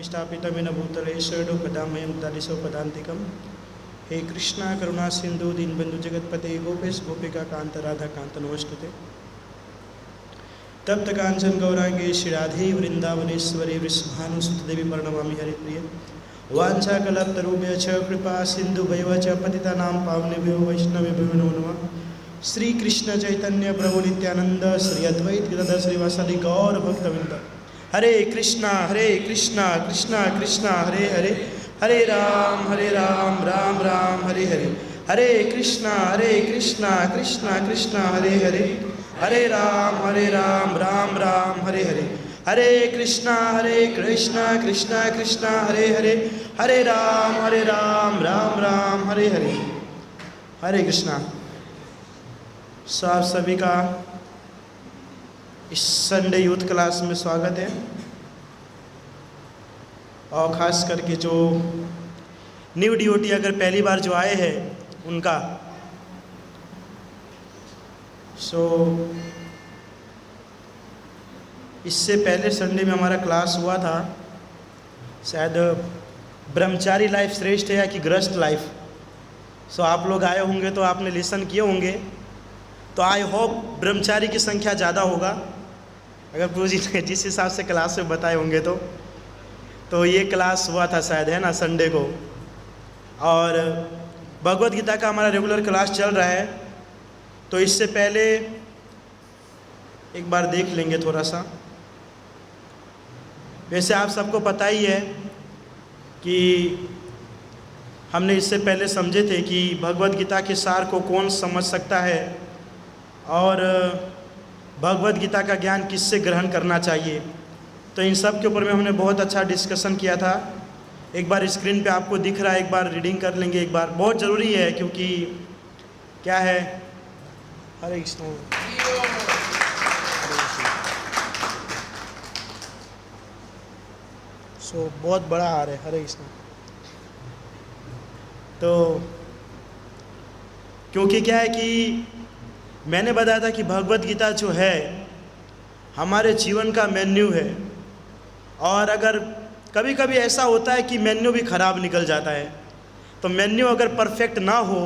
स्थापितमेन भूतले षडोपदामयं दलिसोपदान्तिकं। हे कृष्णा करुणा सिंधु दीनबंधु जगतपते गोपेश गोपिका कांत राधा कांत नमस्तुते। तप्त कांचन गौरांगे श्री राधे वृंदावनेश्वरी वृषभानुसुतदेवी प्रणमामि हरिप्रिय। वाञ्छाकल्पतरुभ्यश्च कृपा सिन्धुभ्यः च पतितानां पावनेभ्यो वैष्णवेभ्यो नमो नमः। श्री कृष्ण चैतन्य प्रभु नित्यानंद श्री अद्वैत गदाधर श्रीवासादि गौर भक्तवृंद। हरे कृष्णा कृष्णा कृष्णा हरे हरे, हरे राम राम राम हरे हरे। हरे कृष्णा कृष्णा कृष्णा हरे हरे, हरे राम राम राम हरे हरे। हरे कृष्णा कृष्णा कृष्णा हरे हरे, हरे राम राम राम हरे हरे। हरे कृष्णा। आप सभी का इस संडे यूथ क्लास में स्वागत है। और ख़ास करके जो न्यू डिवोटी अगर पहली बार जो आए हैं उनका इससे पहले संडे में हमारा क्लास हुआ था, शायद ब्रह्मचारी लाइफ श्रेष्ठ है या कि गृहस्थ लाइफ। आप लोग आए होंगे तो आपने लिसन किए होंगे, तो आई होप ब्रह्मचारी की संख्या ज़्यादा होगा अगर प्रभु जी ने जिस हिसाब से क्लास में बताए होंगे तो ये क्लास हुआ था शायद, है ना, संडे को। और भगवद गीता का हमारा रेगुलर क्लास चल रहा है, तो इससे पहले एक बार देख लेंगे थोड़ा सा। वैसे आप सबको पता ही है कि हमने इससे पहले समझे थे कि भगवद गीता के सार को कौन समझ सकता है और भगवद गीता का ज्ञान किससे ग्रहण करना चाहिए। तो इन सब के ऊपर में हमने बहुत अच्छा डिस्कशन किया था। एक बार स्क्रीन पे आपको दिख रहा है, एक बार रीडिंग कर लेंगे एक बार, बहुत ज़रूरी है क्योंकि क्या है। हरे कृष्ण। बहुत बड़ा हार है। हरे कृष्ण। तो क्योंकि क्या है कि मैंने बताया था कि भगवद गीता जो है हमारे जीवन का मेन्यू है, और अगर कभी कभी ऐसा होता है कि मेन्यू भी ख़राब निकल जाता है, तो मेन्यू अगर परफेक्ट ना हो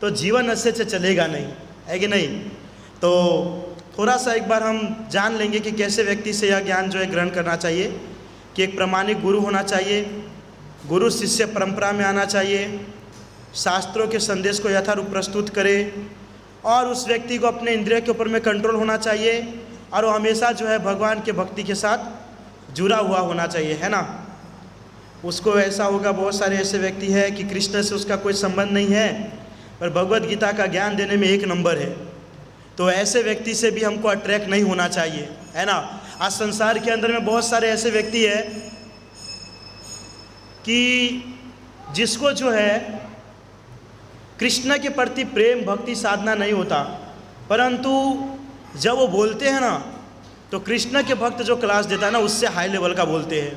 तो जीवन अच्छे से चलेगा नहीं, है कि नहीं। तो थोड़ा सा एक बार हम जान लेंगे कि कैसे व्यक्ति से यह ज्ञान जो है ग्रहण करना चाहिए। कि एक प्रामाणिक गुरु होना चाहिए, गुरु शिष्य परंपरा में आना चाहिए, शास्त्रों के संदेश को यथारूप प्रस्तुत करे, और उस व्यक्ति को अपने इंद्रिय के ऊपर में कंट्रोल होना चाहिए, और वो हमेशा जो है भगवान के भक्ति के साथ जुड़ा हुआ होना चाहिए, है ना। उसको ऐसा होगा, बहुत सारे ऐसे व्यक्ति हैं कि कृष्ण से उसका कोई संबंध नहीं है पर भगवद गीता का ज्ञान देने में एक नंबर है, तो ऐसे व्यक्ति से भी हमको अट्रैक्ट नहीं होना चाहिए, है ना। आज संसार के अंदर में बहुत सारे ऐसे व्यक्ति हैं कि जिसको जो है कृष्ण के प्रति प्रेम भक्ति साधना नहीं होता, परंतु जब वो बोलते हैं ना तो कृष्ण के भक्त जो क्लास देता है ना उससे हाई लेवल का बोलते हैं।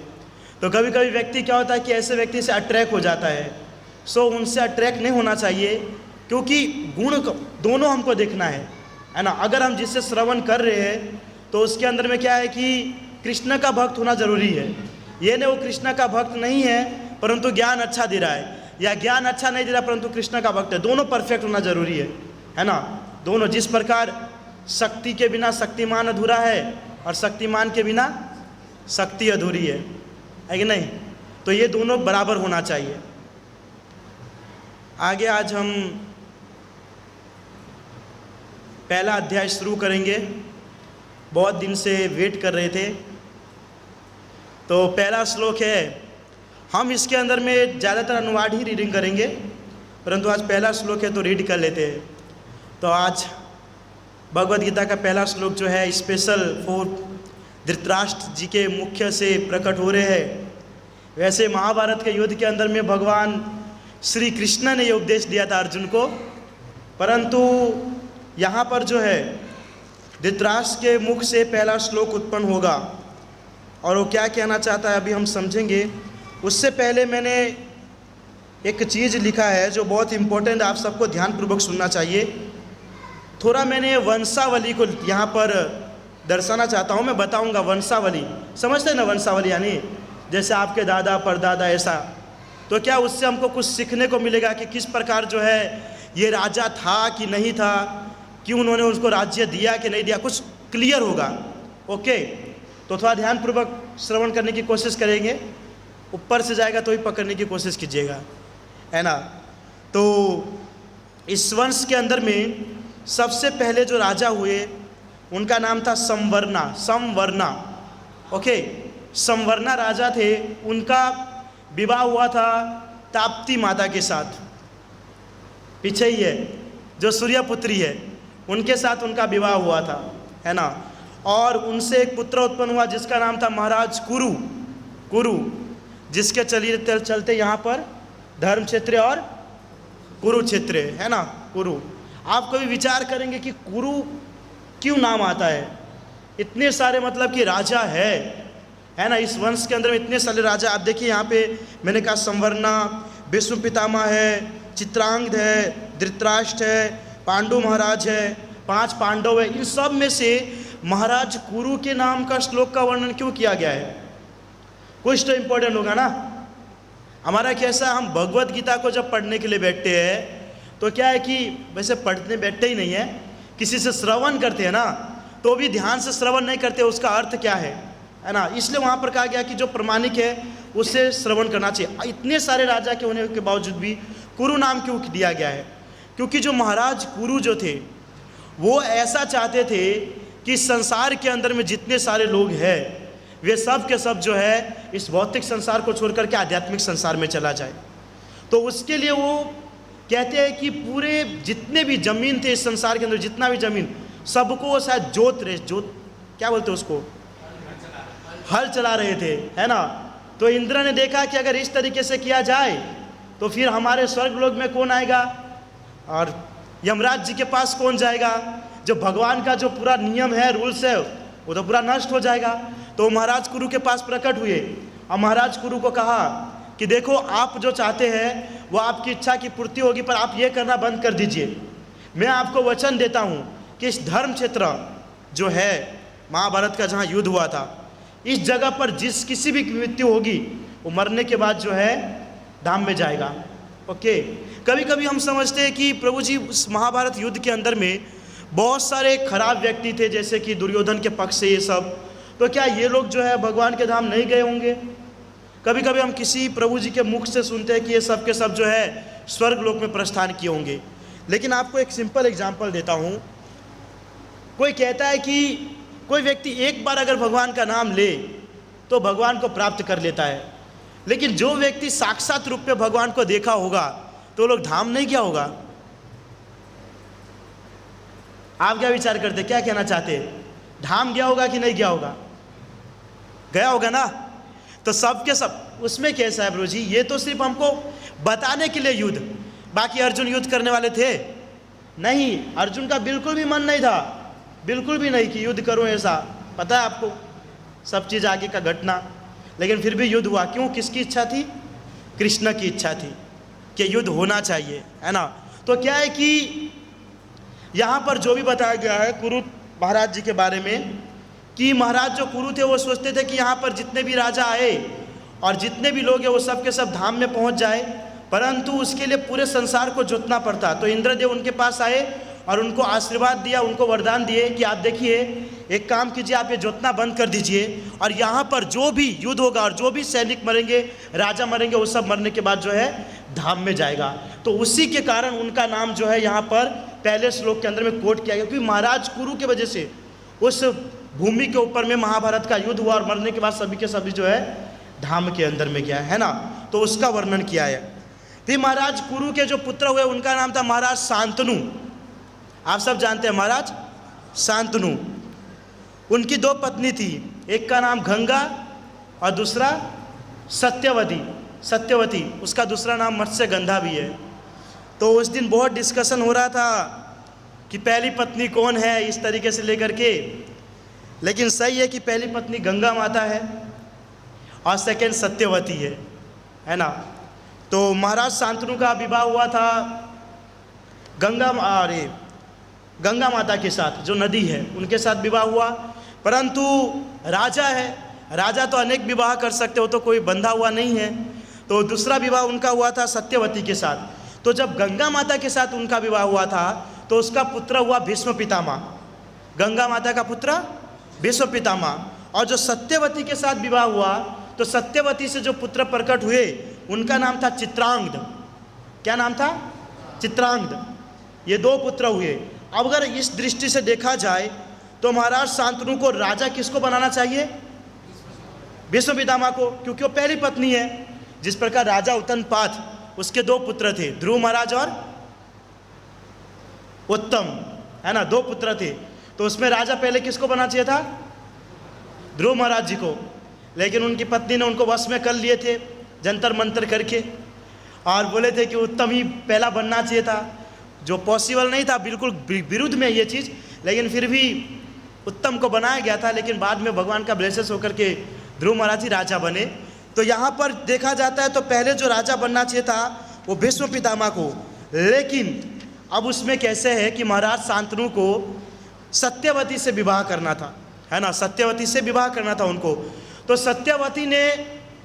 तो कभी कभी व्यक्ति क्या होता है कि ऐसे व्यक्ति से अट्रैक्ट हो जाता है। उनसे अट्रैक्ट नहीं होना चाहिए, क्योंकि गुण दोनों हमको देखना है ना। अगर हम जिससे श्रवण कर रहे हैं तो उसके अंदर में क्या है कि कृष्ण का भक्त होना ज़रूरी है। ये नहीं वो कृष्ण का भक्त नहीं है परंतु ज्ञान अच्छा दे रहा है, या ज्ञान अच्छा नहीं दे रहा परंतु कृष्ण का भक्त है, दोनों परफेक्ट होना ज़रूरी है ना। दोनों, जिस प्रकार शक्ति के बिना शक्तिमान अधूरा है और शक्तिमान के बिना शक्ति अधूरी है कि नहीं। तो ये दोनों बराबर होना चाहिए। आगे आज हम पहला अध्याय शुरू करेंगे, बहुत दिन से वेट कर रहे थे। तो पहला श्लोक है, हम इसके अंदर में ज़्यादातर अनुवाद ही रीडिंग करेंगे, परंतु आज पहला श्लोक है तो रीड कर लेते हैं। तो आज भगवद गीता का पहला श्लोक जो है स्पेशल फॉर धृतराष्ट्र जी के मुख्य से प्रकट हो रहे हैं। वैसे महाभारत के युद्ध के अंदर में भगवान श्री कृष्ण ने ये उपदेश दिया था अर्जुन को, परंतु यहाँ पर जो है धृतराष्ट्र के मुख से पहला श्लोक उत्पन्न होगा, और वो क्या कहना चाहता है अभी हम समझेंगे। उससे पहले मैंने एक चीज़ लिखा है जो बहुत इम्पोर्टेंट, आप सबको ध्यानपूर्वक सुनना चाहिए। थोड़ा मैंने वंशावली को यहाँ पर दर्शाना चाहता हूँ। मैं बताऊँगा वंशावली, समझते हैं ना वंशावली, यानी जैसे आपके दादा परदादा ऐसा, तो क्या उससे हमको कुछ सीखने को मिलेगा कि किस प्रकार जो है ये राजा था कि नहीं था, कि उन्होंने उसको राज्य दिया कि नहीं दिया, कुछ क्लियर होगा। ओके, तो थोड़ा ध्यानपूर्वक श्रवण करने की कोशिश करेंगे, ऊपर से जाएगा तो ही पकड़ने की कोशिश कीजिएगा, है ना। तो इस वंश के अंदर में सबसे पहले जो राजा हुए उनका नाम था संवरना। ओके, संवरना राजा थे, उनका विवाह हुआ था ताप्ती माता के साथ, पीछे ही है जो सूर्यपुत्री है, उनके साथ उनका विवाह हुआ था, है ना। और उनसे एक पुत्र उत्पन्न हुआ जिसका नाम था महाराज कुरु, जिसके चलते यहाँ पर धर्म क्षेत्र और कुरुक्षेत्र है ना। कुरु, आप कभी विचार करेंगे कि कुरु क्यों नाम आता है? इतने सारे मतलब कि राजा है ना, इस वंश के अंदर में इतने सारे राजा। आप देखिए यहाँ पे मैंने कहा संवरना, विष्णु पितामह है, चित्रांगद है, धृतराष्ट्र है, पांडु महाराज है, 5 पांडव है। इन सब में से महाराज कुरु के नाम का श्लोक का वर्णन क्यों किया गया है? कुछ तो इम्पोर्टेंट होगा ना। हमारा कैसा, हम भगवत गीता को जब पढ़ने के लिए बैठते हैं तो क्या है कि वैसे पढ़ने बैठते ही नहीं है, किसी से श्रवण करते हैं ना, तो भी ध्यान से श्रवण नहीं करते उसका अर्थ क्या है ना। इसलिए वहाँ पर कहा गया कि जो प्रमाणिक है उससे श्रवण करना चाहिए। इतने सारे राजा के होने के बावजूद भी कुरु नाम क्यों दिया गया है? क्योंकि जो महाराज कुरु जो थे वो ऐसा चाहते थे कि संसार के अंदर में जितने सारे लोग हैं वे सब के सब जो है इस भौतिक संसार को छोड़ करके आध्यात्मिक संसार में चला जाए। तो उसके लिए वो कहते हैं कि पूरे जितने भी जमीन थे इस संसार के अंदर, जितना भी जमीन, सबको शायद जोत क्या बोलते उसको, हल चला रहे थे, है ना। तो इंद्र ने देखा कि अगर इस तरीके से किया जाए तो फिर हमारे स्वर्ग लोक में कौन आएगा और यमराज जी के पास कौन जाएगा? जो भगवान का जो पूरा नियम है, रूल्स है, वो तो पूरा नष्ट हो जाएगा। तो महाराज कुरु के पास प्रकट हुए और महाराज कुरु को कहा कि देखो, आप जो चाहते हैं वो आपकी इच्छा की पूर्ति होगी, पर आप ये करना बंद कर दीजिए। मैं आपको वचन देता हूँ कि इस धर्म क्षेत्र जो है महाभारत का जहाँ युद्ध हुआ था, इस जगह पर जिस किसी भी मृत्यु होगी वो मरने के बाद जो है धाम में जाएगा। ओके, कभी कभी हम समझते हैं कि प्रभु जी उस महाभारत युद्ध के अंदर में बहुत सारे खराब व्यक्ति थे, जैसे कि दुर्योधन के पक्ष से ये सब, तो क्या ये लोग जो है भगवान के धाम नहीं गए होंगे? कभी कभी हम किसी प्रभु जी के मुख से सुनते हैं कि ये सब के सब जो है स्वर्ग लोक में प्रस्थान किए होंगे। लेकिन आपको एक सिंपल एग्जाम्पल देता हूँ। कोई कहता है कि कोई व्यक्ति एक बार अगर भगवान का नाम ले तो भगवान को प्राप्त कर लेता है, लेकिन जो व्यक्ति साक्षात रूप में भगवान को देखा होगा तो लोग धाम नहीं गया होगा। आप क्या विचार करते, क्या कहना चाहते? धाम गया होगा कि नहीं गया होगा? गया होगा ना। तो सब के सब उसमें कैसा है प्रभु जी, ये तो सिर्फ हमको बताने के लिए युद्ध, बाकी अर्जुन युद्ध करने वाले थे नहीं। अर्जुन का बिल्कुल भी मन नहीं था, बिल्कुल भी नहीं कि युद्ध करूं, ऐसा पता है आपको सब चीज़ आगे का घटना। लेकिन फिर भी युद्ध हुआ, क्यों? किसकी इच्छा थी? कृष्ण की इच्छा थी कि युद्ध होना चाहिए, है ना। तो क्या है कि यहाँ पर जो भी बताया गया है कुरु महाराज जी के बारे में, कि महाराज जो कुरु थे वो सोचते थे कि यहाँ पर जितने भी राजा आए और जितने भी लोग हैं वो सब के सब धाम में पहुँच जाए, परंतु उसके लिए पूरे संसार को जोतना पड़ता। तो इंद्रदेव उनके पास आए और उनको आशीर्वाद दिया, उनको वरदान दिए कि आप देखिए, एक काम कीजिए, आप ये जोतना बंद कर दीजिए और यहाँ पर जो भी युद्ध होगा और जो भी सैनिक मरेंगे, राजा मरेंगे, वो सब मरने के बाद जो है धाम में जाएगा। तो उसी के कारण उनका नाम जो है यहाँ पर पहले श्लोक के अंदर में कोट किया गया, क्योंकि महाराज कुरु की वजह से उस भूमि के ऊपर में महाभारत का युद्ध हुआ और मरने के बाद सभी के सभी जो है धाम के अंदर में गया, है ना। तो उसका वर्णन किया है। फिर महाराज कुरु के जो पुत्र हुए उनका नाम था महाराज शांतनु। आप सब जानते हैं महाराज शांतनु। उनकी 2 पत्नी थी, एक का नाम गंगा और दूसरा सत्यवती, उसका दूसरा नाम मत्स्यगंधा भी है। तो उस दिन बहुत डिस्कशन हो रहा था कि पहली पत्नी कौन है, इस तरीके से लेकर के। लेकिन सही है कि पहली पत्नी गंगा माता है और सेकंड सत्यवती है ना। तो महाराज शांतनु का विवाह हुआ था गंगा माता के साथ, जो नदी है उनके साथ विवाह हुआ। परंतु राजा है, राजा तो अनेक विवाह कर सकते हो, तो कोई बंधा हुआ नहीं है। तो दूसरा विवाह उनका हुआ था सत्यवती के साथ। तो जब गंगा माता के साथ उनका विवाह हुआ था तो उसका पुत्र हुआ भीष्म पितामह, गंगा माता का पुत्र भीष्म पितामह। और जो सत्यवती के साथ विवाह हुआ तो सत्यवती से जो पुत्र प्रकट हुए उनका नाम था चित्रांगद। क्या नाम था? चित्रांगद। ये 2 पुत्र हुए। अब अगर इस दृष्टि से देखा जाए तो महाराज शांतनु को राजा किसको बनाना चाहिए? भीष्म पितामह को, क्योंकि वो पहली पत्नी है। जिस प्रकार राजा उत्तनपाद उसके 2 पुत्र थे, ध्रुव महाराज और उत्तम, है ना, 2 पुत्र थे। तो उसमें राजा पहले किसको बनाना चाहिए था? ध्रुव महाराज जी को। लेकिन उनकी पत्नी ने उनको वश में कर लिए थे जंतर मंतर करके, और बोले थे कि उत्तम ही पहला बनना चाहिए था, जो पॉसिबल नहीं था, बिल्कुल विरुद्ध में ये चीज़। लेकिन फिर भी उत्तम को बनाया गया था। लेकिन बाद में भगवान का ब्लेसेस होकर के ध्रुव महाराज ही राजा बने। तो यहाँ पर देखा जाता है तो पहले जो राजा बनना चाहिए था वो भीष्म पितामह को। लेकिन अब उसमें कैसे है कि महाराज शांतनु को सत्यवती से विवाह करना था, है ना, सत्यवती से विवाह करना था उनको। तो सत्यवती ने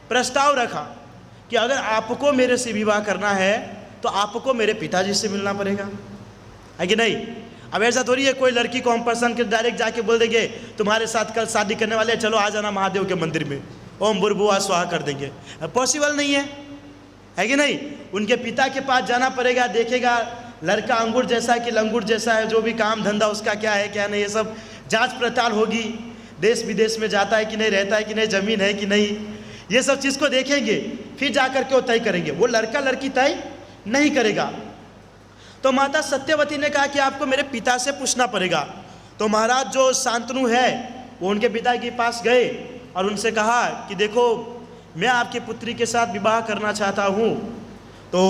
प्रस्ताव रखा कि अगर आपको मेरे से विवाह करना है तो आपको मेरे पिताजी से मिलना पड़ेगा, है कि नहीं। अब ऐसा थोड़ी है कोई लड़की को हम पसंद कर डायरेक्ट जाके बोल देंगे तुम्हारे साथ कल शादी करने वाले, चलो आ जाना महादेव के मंदिर में, ओम बुरबुआ स्वाहा कर देंगे। पॉसिबल नहीं है कि नहीं। उनके पिता के पास जाना पड़ेगा, देखेगा लड़का अंगूर जैसा है कि लंगूर जैसा है, जो भी काम धंधा उसका क्या है क्या नहीं, ये सब जांच पड़ताल होगी। देश विदेश में जाता है कि नहीं, रहता है कि नहीं, ज़मीन है कि नहीं, ये सब चीज़ को देखेंगे, फिर जा कर के वो तय करेंगे। वो लड़का लड़की तय नहीं करेगा। तो माता सत्यवती ने कहा कि आपको मेरे पिता से पूछना पड़ेगा। तो महाराज जो शांतनु है वो उनके पिता के पास गए और उनसे कहा कि देखो मैं आपकी पुत्री के साथ विवाह करना चाहता हूँ। तो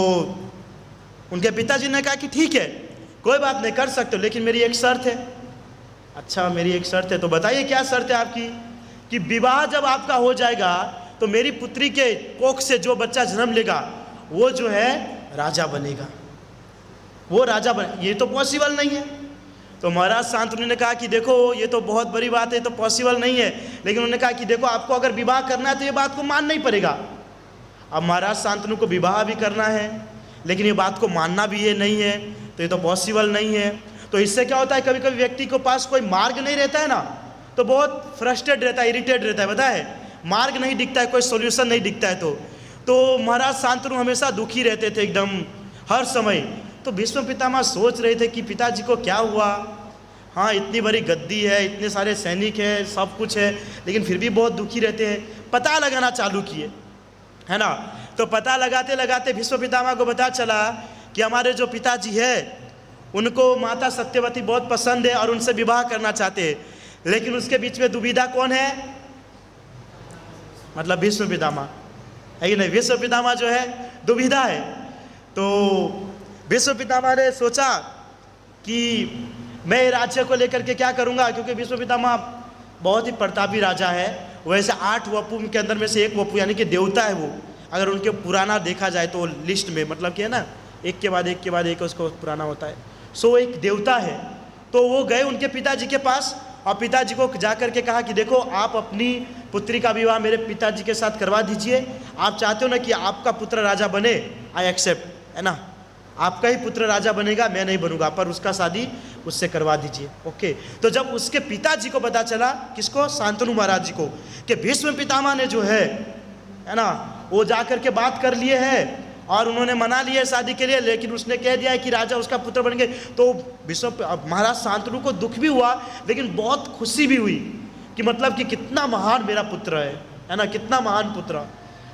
उनके पिताजी ने कहा कि ठीक है, कोई बात नहीं, कर सकते हो, लेकिन मेरी एक शर्त है। अच्छा, मेरी एक शर्त है, तो बताइए क्या शर्त है आपकी? कि विवाह जब आपका हो जाएगा तो मेरी पुत्री के कोख से जो बच्चा जन्म लेगा वो जो है राजा बनेगा, वो राजा बने। ये तो पॉसिबल नहीं है। तो महाराज शांतनु ने कहा कि देखो ये तो बहुत बड़ी बात है, तो पॉसिबल नहीं है। लेकिन उन्होंने कहा कि देखो आपको अगर विवाह करना है तो ये बात को मानना ही पड़ेगा। अब महाराज शांतनु को विवाह भी करना है लेकिन ये बात को मानना भी ये नहीं है, तो ये तो पॉसिबल नहीं है। तो इससे क्या होता है, कभी कभी व्यक्ति के पास कोई मार्ग नहीं रहता है ना, तो बहुत फ्रस्ट्रेट रहता है, इरिटेट रहता है, पता है, मार्ग नहीं दिखता है, कोई सोल्यूशन नहीं दिखता है। तो महाराज शांतनु हमेशा दुखी रहते थे एकदम हर समय। तो भीष्म पितामह सोच रहे थे कि पिताजी को क्या हुआ, हाँ इतनी बड़ी गद्दी है, इतने सारे सैनिक हैं, सब कुछ है, लेकिन फिर भी बहुत दुखी रहते हैं। पता लगाना चालू किए, है ना। तो पता लगाते लगाते भीष्म पितामह को पता चला कि हमारे जो पिताजी है उनको माता सत्यवती बहुत पसंद है और उनसे विवाह करना चाहते हैं। लेकिन उसके बीच में दुविधा कौन है? मतलब भीष्म पितामह, है कि नहीं। भीष्म पितामह जो है दुविधा है। तो भीष्म पितामह ने सोचा कि मैं राज्य को लेकर के क्या करूंगा, क्योंकि भीष्म पितामह बहुत ही प्रतापी राजा है। वैसे 8 वपु के अंदर में से एक वपु यानी कि देवता है वो, अगर उनके पुराना देखा जाए तो लिस्ट में, मतलब कि है ना, एक के बाद एक के बाद एक उसको पुराना होता है, सो एक देवता है। तो वो गए उनके पिताजी के पास और पिताजी को जा कर के कहा कि देखो आप अपनी पुत्री का विवाह मेरे पिताजी के साथ करवा दीजिए। आप चाहते हो ना कि आपका पुत्र राजा बने, आई एक्सेप्ट, है ना, आपका ही पुत्र राजा बनेगा, मैं नहीं बनूंगा, पर उसका शादी उससे करवा दीजिए। ओके। तो जब उसके पिताजी को पता चला, किसको? शांतनु महाराज जी को, कि भीष्म पितामह ने जो है ना, वो जा कर के बात कर लिए है और उन्होंने मना लिया शादी के लिए, लेकिन उसने कह दिया है कि राजा उसका पुत्र बन गए। तो भीष्म महाराज शांतनु को दुख भी हुआ लेकिन बहुत खुशी भी हुई कि मतलब कि कितना महान मेरा पुत्र है ना, कितना महान पुत्र।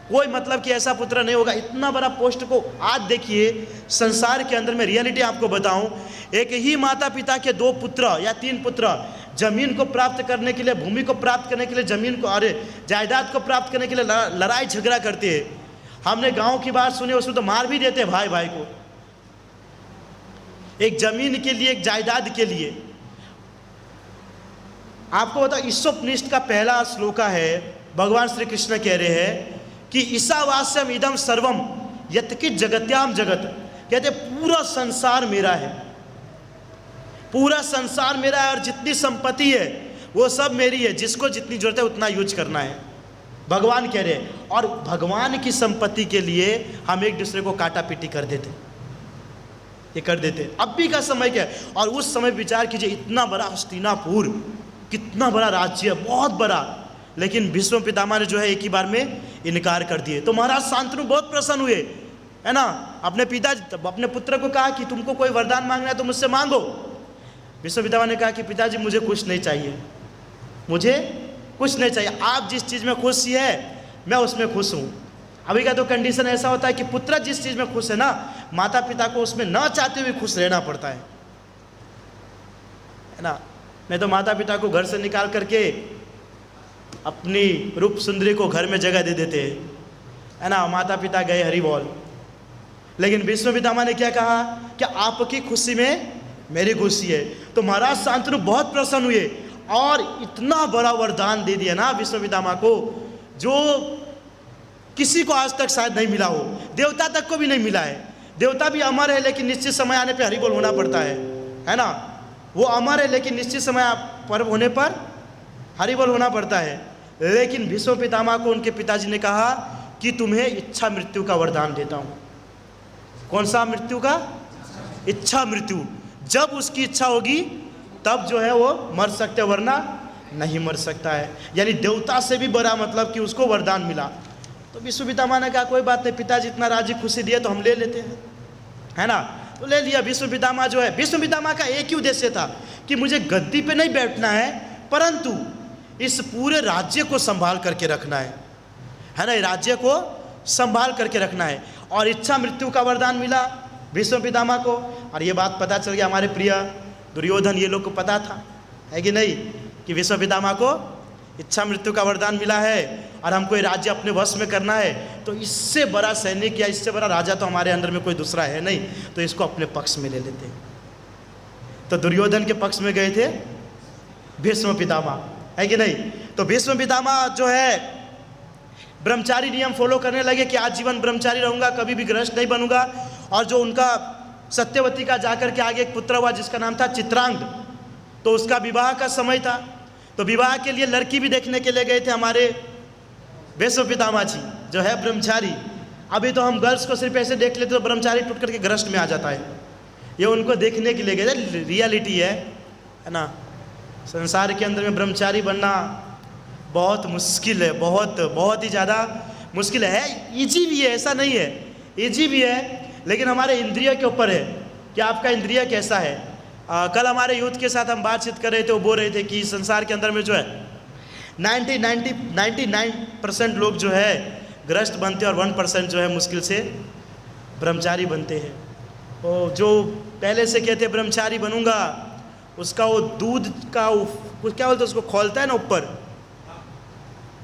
कोई मतलब कि ऐसा पुत्र नहीं होगा इतना बड़ा पोस्ट को। आज देखिए संसार के अंदर में रियलिटी आपको बताऊं, एक ही माता पिता के 2 पुत्र या 3 पुत्र जमीन को प्राप्त करने के लिए, भूमि को प्राप्त करने के लिए, जमीन को, अरे जायदाद को प्राप्त करने के लिए लड़ाई झगड़ा करते हैं। हमने गांव की बात सुनी, उसमें तो मार भी देते भाई भाई को, एक जमीन के लिए, एक जायदाद के लिए। आपको बता, ईशोपनिषद का पहला श्लोका है, भगवान श्री कृष्ण कह रहे हैं कि ईशावास्यम इदम सर्वम यत्किंच जगत्याम जगत, कहते पूरा संसार मेरा है, पूरा संसार मेरा है और जितनी संपत्ति है वो सब मेरी है, जिसको जितनी जरूरत है उतना यूज करना है। भगवान कह रहे हैं। और भगवान की संपत्ति के लिए हम एक दूसरे को काटा पीटी कर देते, ये कर देते। अब भी का समय क्या है, और उस समय विचार कीजिए, इतना बड़ा हस्तिनापुर, कितना बड़ा राज्य है, बहुत बड़ा, लेकिन भीष्म पितामह ने जो है एक ही बार में इनकार कर दिए। तो महाराज शांतनु बहुत प्रसन्न हुए, है ना, अपने पुत्र को कहा कि तुमको कोई वरदान मांगना है तो मुझसे मांगो। भीष्म पितामह ने कहा कि पिताजी मुझे कुछ नहीं चाहिए, मुझे कुछ नहीं चाहिए, आप जिस चीज़ में खुश है मैं उसमें खुश हूँ। अभी का तो कंडीशन ऐसा होता है कि पुत्र जिस चीज़ में खुश है ना, माता पिता को उसमें न चाहते हुए खुश रहना पड़ता है ना। नहीं तो माता पिता को घर से निकाल करके अपनी रूप सुंदरी को घर में जगह दे देते हैं, है ना, माता पिता गए हरि बोल। लेकिन भीष्म पितामह ने क्या कहा कि आपकी खुशी में मेरी खुशी है। तो महाराज शांतनु बहुत प्रसन्न हुए और इतना बड़ा वरदान दे दिया ना भीष्म पितामह को, जो किसी को आज तक शायद नहीं मिला हो, देवता तक को भी नहीं मिला है। देवता भी अमर है लेकिन निश्चित समय आने पे हरि बोल होना पड़ता है ना। वो अमर है लेकिन निश्चित समय पर होने पर हरि बोल होना पड़ता है। लेकिन भीष्म पितामह को उनके पिताजी ने कहा कि तुम्हें इच्छा मृत्यु का वरदान देता हूँ। कौन सा मृत्यु का? इच्छा मृत्यु। जब उसकी इच्छा होगी तब जो है वो मर सकते, वरना नहीं मर सकता है। यानी देवता से भी बड़ा मतलब कि उसको वरदान मिला। तो भीष्म पितामह ने कहा कोई बात नहीं, पिताजी इतना राजी खुशी दिए तो हम ले लेते हैं, है ना। तो ले लिया। भीष्म पितामह जो है, भीष्म पितामह का एक ही उद्देश्य था कि मुझे गद्दी पे नहीं बैठना है, परंतु इस पूरे राज्य को संभाल करके रखना है ना, राज्य को संभाल करके रखना है। और इच्छा मृत्यु का वरदान मिला भीष्म पितामह को। और ये बात पता चल गया हमारे प्रिय दुर्योधन, ये लोग को पता था, है कि नहीं, कि भीष्म पितामह को इच्छा मृत्यु का वरदान मिला है और हमको ये राज्य अपने वश में करना है। तो इससे बड़ा सैनिक या इससे बड़ा राजा तो हमारे अंदर में कोई दूसरा है नहीं, तो इसको अपने पक्ष में ले लेते हैं। तो दुर्योधन के पक्ष में गए थे भीष्म पितामह, है कि नहीं। तो भीष्म पितामह जो है ब्रह्मचारी नियम फॉलो करने लगे कि आजीवन ब्रह्मचारी रहूंगा, कभी भी गृहस्थ नहीं बनूंगा। और जो उनका सत्यवती का जाकर के आगे एक पुत्र हुआ जिसका नाम था चित्रांग, तो उसका विवाह का समय था। तो विवाह के लिए लड़की भी देखने के लिए गए थे हमारे भीष्म पितामह जी, जो है ब्रह्मचारी। अभी तो हम गर्ल्स को सिर्फ ऐसे देख लेते तो ब्रह्मचारी टूट करके गृहस्थ में आ जाता है। ये उनको देखने के लिए गए थे, रियलिटी है ना। संसार के अंदर में ब्रह्मचारी बनना बहुत मुश्किल है, बहुत ही ज़्यादा मुश्किल है। ईजी भी है, ऐसा नहीं है, ईजी भी है, लेकिन हमारे इंद्रिय के ऊपर है कि आपका इंद्रिय कैसा है। कल हमारे यूथ के साथ हम बातचीत कर रहे थे, वो बोल रहे थे कि संसार के अंदर में जो है 99% लोग जो है गृहस्थ बनते हैं और 1% जो है मुश्किल से ब्रह्मचारी बनते हैं। वो जो पहले से कहते ब्रह्मचारी बनूंगा, उसका वो दूध का कुछ क्या बोलते हैं उसको, खोलता है ना ऊपर,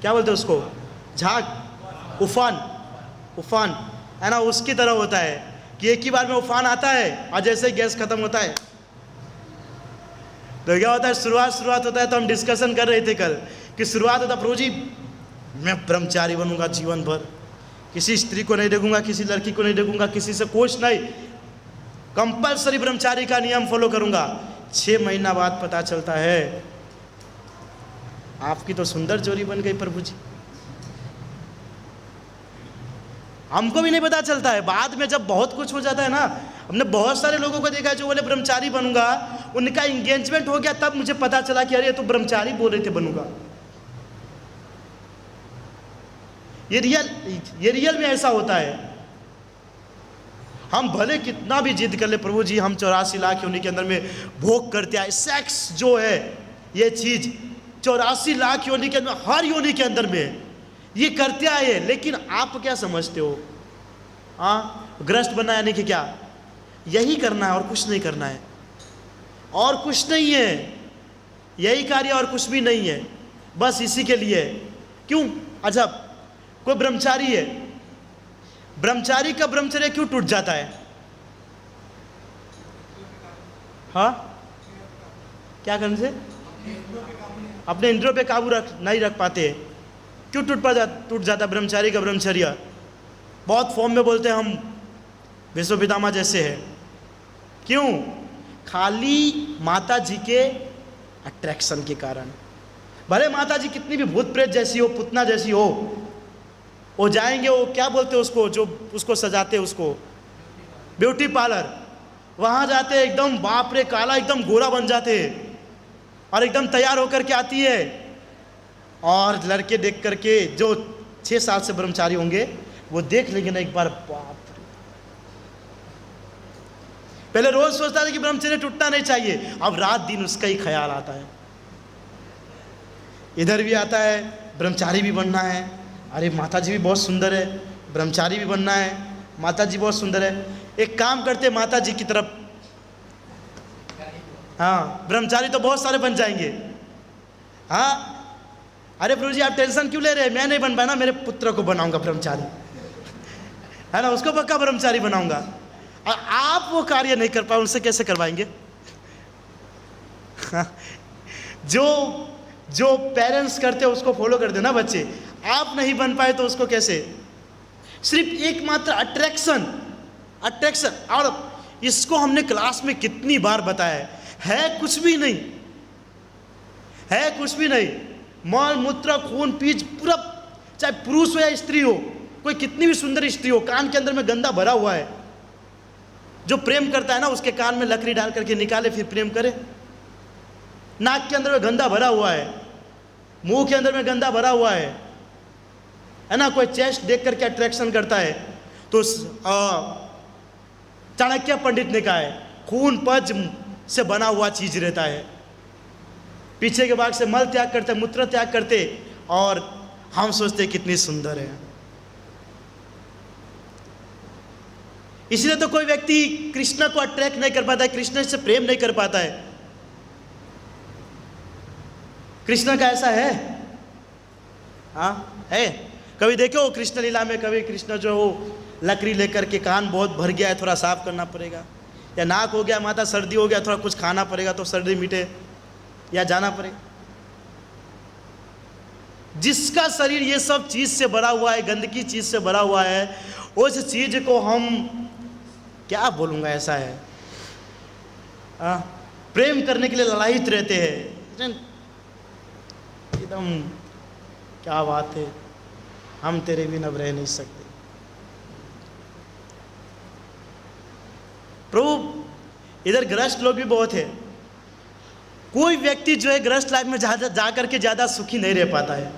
क्या बोलते हैं उसको, झाग, उफान है ना, उसकी तरह होता है कि एक ही बार में उफान आता है और जैसे ही गैस खत्म होता है तो क्या होता है, शुरुआत होता है। तो हम डिस्कशन कर रहे थे कल कि शुरुआत होता, प्रभु जी मैं ब्रह्मचारी बनूंगा जीवन भर, किसी स्त्री को नहीं देखूंगा, किसी लड़की को नहीं देखूंगा, किसी से कुछ नहीं, कंपलसरी ब्रह्मचारी का नियम फॉलो करूंगा। 6 महीना बाद पता चलता है आपकी तो सुंदर जोड़ी बन गई प्रभु जी। हमको भी नहीं पता चलता है, बाद में जब बहुत कुछ हो जाता है ना। हमने बहुत सारे लोगों को देखा है जो बोले ब्रह्मचारी बनूंगा, उनका एंगेजमेंट हो गया तब मुझे पता चला कि अरे तो ब्रह्मचारी बोल रहे थे बनूंगा। ये रियल में ऐसा होता है। हम भले कितना भी जिद कर ले, प्रभु जी हम 84 लाख योनि के अंदर में भोग करते आए, सेक्स जो है ये चीज 84 लाख योनि के अंदर, हर योनि के अंदर में ये करते आए। लेकिन आप क्या समझते हो, गृहस्थ बनना यानी कि क्या, यही करना है और कुछ नहीं करना है, और कुछ नहीं है, यही कार्य और कुछ भी नहीं है, बस इसी के लिए। क्यों? अच्छा, कोई ब्रह्मचारी है, ब्रह्मचारी का ब्रह्मचर्य क्यों टूट जाता है? हाँ, क्या करने से? अपने इंद्रियों पे काबू नहीं रख पाते। क्यों टूट जाता ब्रह्मचारी का ब्रह्मचर्य? बहुत फॉर्म में बोलते हैं हम भीष्म पितामह जैसे है। क्यों? खाली माता जी के अट्रैक्शन के कारण, भले माता जी कितनी भी भूत प्रेत जैसी हो, पुतना जैसी हो, वो जाएंगे, वो क्या बोलते हैं उसको, जो उसको सजाते हैं उसको, ब्यूटी पार्लर, वहाँ जाते एकदम बाप रे काला एकदम गोरा बन जाते और एकदम तैयार होकर के आती है। और लड़के देख करके जो 6 साल से ब्रह्मचारी होंगे वो देख लेंगे ना एक बार, बाप रे। पहले रोज सोचता था कि ब्रह्मचर्य टूटना नहीं चाहिए, अब रात दिन उसका ही ख्याल आता है। इधर भी आता है ब्रह्मचारी भी बनना है, अरे माता जी भी बहुत सुंदर है, ब्रह्मचारी भी बनना है, माता जी बहुत सुंदर है। एक काम करते माता जी की तरफ, हाँ ब्रह्मचारी तो बहुत सारे बन जाएंगे। हाँ अरे प्रभु जी आप टेंशन क्यों ले रहे हैं, मैं नहीं बन पाया ना, मेरे पुत्र को बनाऊंगा ब्रह्मचारी, है ना, उसको पक्का ब्रह्मचारी बनाऊंगा। और आप वो कार्य नहीं कर पाए, उनसे कैसे करवाएंगे? जो जो पेरेंट्स करते हैं उसको फॉलो करते ना बच्चे, आप नहीं बन पाए तो उसको कैसे? सिर्फ एकमात्र अट्रैक्शन, और इसको हमने क्लास में कितनी बार बताया है कुछ भी नहीं, है कुछ भी नहीं। मल मूत्र खून पीच पूरा, चाहे पुरुष हो या स्त्री हो, कोई कितनी भी सुंदर स्त्री हो, कान के अंदर में गंदा भरा हुआ है, जो प्रेम करता है ना उसके कान में लकड़ी डाल करके निकाले फिर प्रेम करे। नाक के अंदर में गंदा भरा हुआ है, मुंह के अंदर में गंदा भरा हुआ है ना, कोई चेस्ट देख करके अट्रैक्शन करता है, तो चाणक्य पंडित ने कहा है खून पच से बना हुआ चीज रहता है, पीछे के भाग से मल त्याग करते, मूत्र त्याग करते, और हम सोचते कितनी सुंदर है। इसलिए तो कोई व्यक्ति कृष्ण को अट्रैक्ट नहीं कर पाता है, कृष्ण से प्रेम नहीं कर पाता है। कृष्ण का ऐसा है, हाँ है। कभी देखो कृष्ण लीला में, कभी कृष्ण जो हो लकड़ी लेकर के, कान बहुत भर गया है थोड़ा साफ करना पड़ेगा, या नाक हो गया माता सर्दी हो गया थोड़ा कुछ खाना पड़ेगा तो सर्दी मिटे, या जाना पड़ेगा। जिसका शरीर ये सब चीज से भरा हुआ है, गंदगी चीज से भरा हुआ है, उस चीज को हम क्या बोलूंगा, ऐसा है प्रेम करने के लिए ललायित रहते हैं एकदम। क्या बात है, हम तेरे बिना अब रह नहीं सकते। प्रभु इधर ग्रस्त लोग भी बहुत है, कोई व्यक्ति जो है ग्रस्त लाइफ में जा करके ज्यादा सुखी नहीं रह पाता है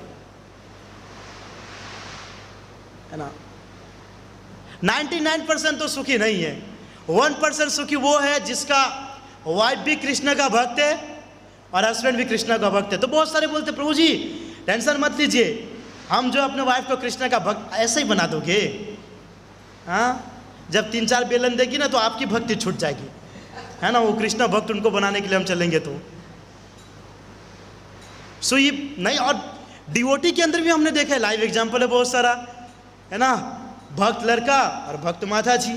ना। 99% तो सुखी नहीं है, 1% सुखी वो है जिसका वाइफ भी कृष्ण का भक्त है और हस्बैंड भी कृष्ण का भक्त है। तो बहुत सारे बोलते प्रभु जी टेंशन मत लीजिए, हम जो अपने वाइफ को कृष्ण का भक्त ऐसे ही बना दोगे, हाँ जब 3-4 बेलन देगी ना तो आपकी भक्ति छूट जाएगी, है ना, वो कृष्ण भक्त उनको बनाने के लिए हम चलेंगे तो। सो ये नहीं, और डिवोटी के अंदर भी हमने देखा है, लाइव एग्जाम्पल है बहुत सारा, है ना, भक्त लड़का और भक्त माता जी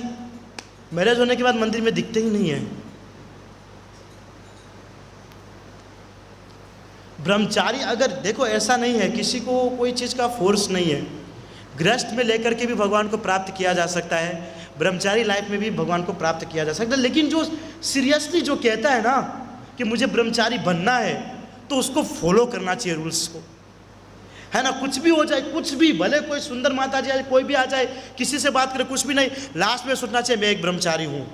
मैरिज होने के बाद मंदिर में दिखते ही नहीं है। ब्रह्मचारी अगर देखो ऐसा नहीं है, किसी को कोई चीज़ का फोर्स नहीं है, गृहस्थ में लेकर के भी भगवान को प्राप्त किया जा सकता है, ब्रह्मचारी लाइफ में भी भगवान को प्राप्त किया जा सकता है। लेकिन जो सीरियसली जो कहता है ना कि मुझे ब्रह्मचारी बनना है, तो उसको फॉलो करना चाहिए रूल्स को, है ना। कुछ भी हो जाए, कुछ भी, भले कोई सुंदर माता जी आए, कोई भी आ जाए, किसी से बात करे, कुछ भी नहीं, लास्ट में सोचना चाहिए मैं एक ब्रह्मचारी हूँ।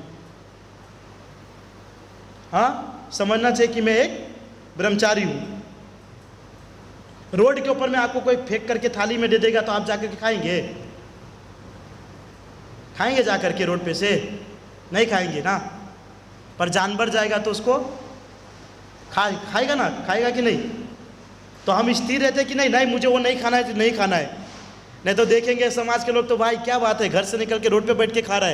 हाँ समझना चाहिए कि मैं एक ब्रह्मचारी हूँ। रोड के ऊपर में आपको कोई फेंक करके थाली में दे देगा तो आप जाकर के खाएंगे? खाएंगे जाकर के रोड पे से? नहीं खाएंगे ना। पर जानवर जाएगा तो उसको खाएगा ना, खाएगा कि नहीं? तो हम स्थिर रहते कि नहीं नहीं मुझे वो नहीं खाना है तो नहीं खाना है। नहीं तो देखेंगे समाज के लोग तो भाई क्या बात है, घर से निकल के रोड पे बैठ के खा रहा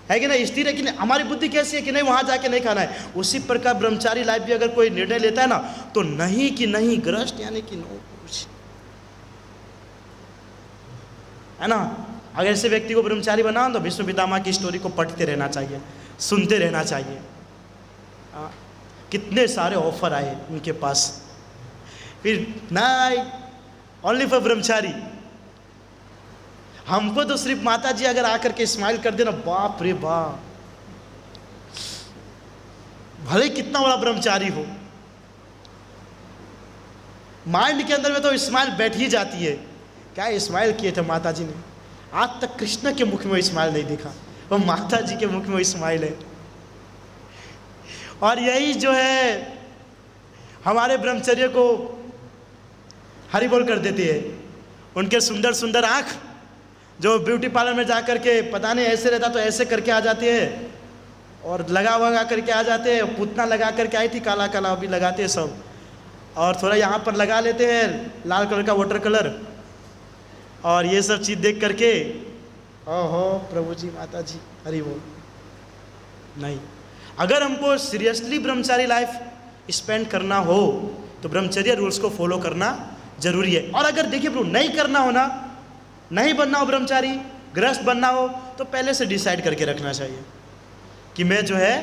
है कि नहीं? स्थिर है कि नहीं? हमारी बुद्धि कैसी है कि नहीं वहाँ जाके नहीं खाना है। उसी प्रकार ब्रह्मचारी लाइफ भी अगर कोई निर्णय लेता है ना तो नहीं कि नहीं, ग्रस्त यानी कि नो कुछ, है ना। अगर ऐसे व्यक्ति को ब्रह्मचारी बनाओ तो विष्णु पितामह की स्टोरी को पढ़ते रहना चाहिए, सुनते रहना चाहिए। कितने सारे ऑफर आए उनके पास, फिर नहीं ओनली फॉर ब्रह्मचारी। हमको तो सिर्फ माता जी अगर आकर के स्माइल कर देना, बाप रे बाप, भले कितना बड़ा ब्रह्मचारी हो, माइंड के अंदर में तो स्माइल बैठ ही जाती है। क्या स्माइल किए थे माता जी ने, आज तक कृष्ण के मुख में स्माइल नहीं देखा, वो माता जी के मुख में स्माइल है। और यही जो है हमारे ब्रह्मचर्य को हरी बोल कर देती है। उनके सुंदर सुंदर आँख जो ब्यूटी पार्लर में जा कर के पता नहीं ऐसे रहता तो ऐसे करके आ जाते हैं, और लगा करके आ जाते हैं। पुतना लगा करके आई थी, काला काला अभी लगाते हैं सब, और थोड़ा यहाँ पर लगा लेते हैं लाल कलर का वाटर कलर, और ये सब चीज़ देख करके ओहो प्रभु जी माता जी हरी बोल। नहीं, अगर हमको सीरियसली ब्रह्मचारी लाइफ स्पेंड करना हो तो ब्रह्मचर्य रूल्स को फॉलो करना जरूरी है। और अगर देखिए प्रभु नहीं करना हो ना, नहीं बनना हो ब्रह्मचारी, गृहस्थ बनना हो, तो पहले से डिसाइड करके रखना चाहिए कि मैं जो है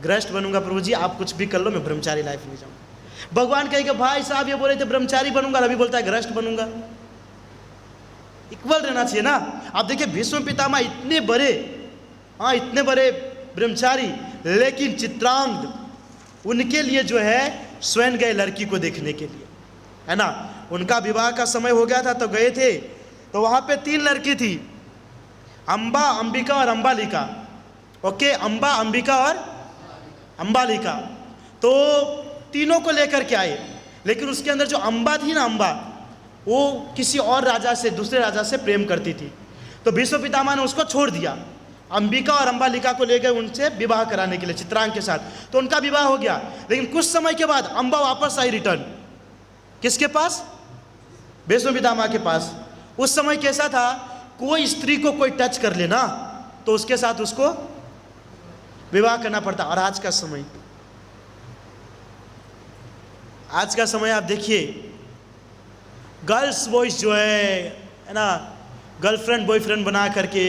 गृहस्थ बनूंगा। प्रभु जी आप कुछ भी कर लो, मैं ब्रह्मचारी लाइफ नहीं जाऊंगा। भगवान कहेगा भाई साहब ये बोले थे ब्रह्मचारी बनूंगा, अभी बोलता है गृहस्थ बनूंगा। इक्वल रहना चाहिए ना। आप देखिए भीष्म पितामह इतने बड़े, हाँ इतने बड़े ब्रह्मचारी, लेकिन चित्रांगद उनके लिए जो है स्वयं गए लड़की को देखने के लिए, है ना। उनका विवाह का समय हो गया था तो गए थे, तो वहाँ पे 3 लड़की थी, अम्बा, अंबिका और अम्बालिका। ओके, अम्बा, अंबिका और अम्बालिका, तो तीनों को लेकर के आए। लेकिन उसके अंदर जो अम्बा थी ना, अम्बा वो किसी और राजा से, दूसरे राजा से प्रेम करती थी, तो भीष्म पितामह ने उसको छोड़ दिया। अंबिका और अम्बालिका को ले गए उनसे विवाह कराने के लिए चित्रांग के साथ, तो उनका विवाह हो गया। लेकिन कुछ समय के बाद अम्बा वापस आई रिटर्न, किसके पास? भीष्म पितामह के पास। उस समय कैसा था, कोई स्त्री को कोई टच कर लेना तो उसके साथ उसको विवाह करना पड़ता। और आज का समय, आज का समय आप देखिए, गर्ल्स बॉयज जो है ना, गर्लफ्रेंड बॉयफ्रेंड बना करके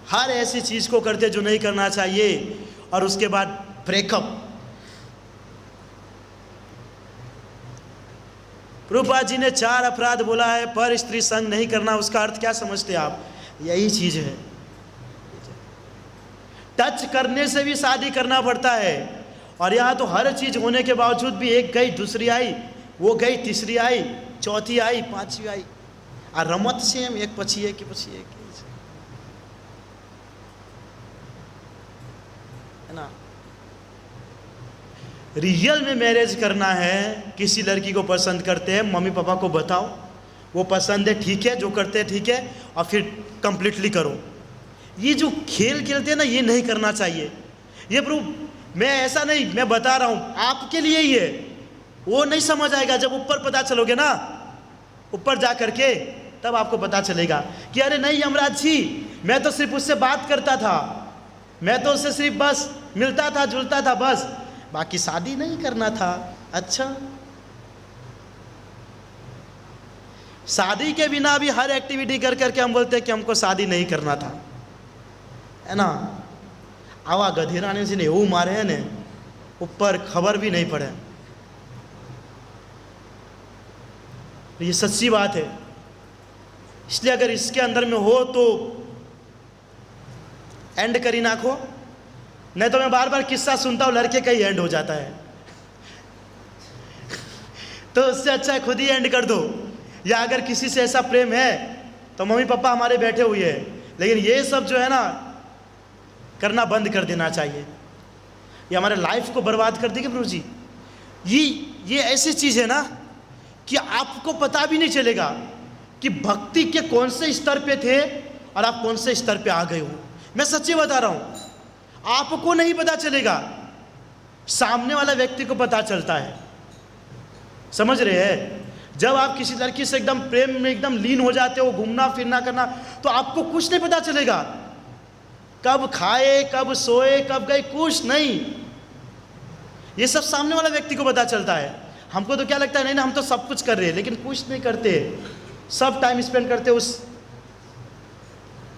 हर ऐसी चीज़ को करते जो नहीं करना चाहिए, और उसके बाद ब्रेकअप। प्रभुपाद जी ने 4 अपराध बोला है, पर स्त्री संग नहीं करना, उसका अर्थ क्या समझते आप? यही चीज़ है, टच करने से भी शादी करना पड़ता है। और यहाँ तो हर चीज़ होने के बावजूद भी एक गई, दूसरी आई, वो गई, तीसरी आई, चौथी आई, पांचवी आई, और रमत सेम, एक पछी एक है ना। रियल में मैरिज करना है, किसी लड़की को पसंद करते हैं, मम्मी पापा को बताओ, वो पसंद है ठीक है, जो करते हैं ठीक है, और फिर कंप्लीटली करो। ये जो खेल खेलते हैं ना, ये नहीं करना चाहिए। ये प्रभु मैं ऐसा नहीं, मैं बता रहा हूँ आपके लिए ही है। वो नहीं समझ आएगा जब ऊपर पता चलोगे ना, ऊपर जा करके, तब आपको पता चलेगा कि अरे नहीं यमराज जी, मैं तो सिर्फ उससे बात करता था, मैं तो उससे सिर्फ बस मिलता था, जुलता था, बस बाकी शादी नहीं करना था। अच्छा, शादी के बिना भी हर एक्टिविटी कर करके हम बोलते हैं कि हमको शादी नहीं करना था, है ना। आवा गधेराने से नहीं वो मारे हैं ने, ऊपर खबर भी नहीं पड़े। ये सच्ची बात है। इसलिए अगर इसके अंदर में हो तो एंड करी नाखो, नहीं तो मैं बार बार किस्सा सुनता हूँ लड़के का ही एंड हो जाता है। तो उससे अच्छा है खुद ही एंड कर दो। या अगर किसी से ऐसा प्रेम है तो मम्मी पापा हमारे बैठे हुए हैं, लेकिन ये सब जो है ना करना बंद कर देना चाहिए। ये हमारे लाइफ को बर्बाद कर देगी प्रभु जी। ये ऐसी चीज़ है ना कि आपको पता भी नहीं चलेगा कि भक्ति के कौन से स्तर पे थे और आप कौन से स्तर पे आ गए हो। मैं सच्ची बता रहा हूँ, आपको नहीं पता चलेगा, सामने वाला व्यक्ति को पता चलता है। समझ रहे हैं? जब आप किसी लड़की से एकदम प्रेम में एकदम लीन हो जाते हो, घूमना फिरना करना, तो आपको कुछ नहीं पता चलेगा, कब खाए, कब सोए, कब गए, कुछ नहीं। ये सब सामने वाला व्यक्ति को पता चलता है। हमको तो क्या लगता है, नहीं ना हम तो सब कुछ कर रहे हैं, लेकिन कुछ नहीं करते। सब टाइम स्पेंड करते उस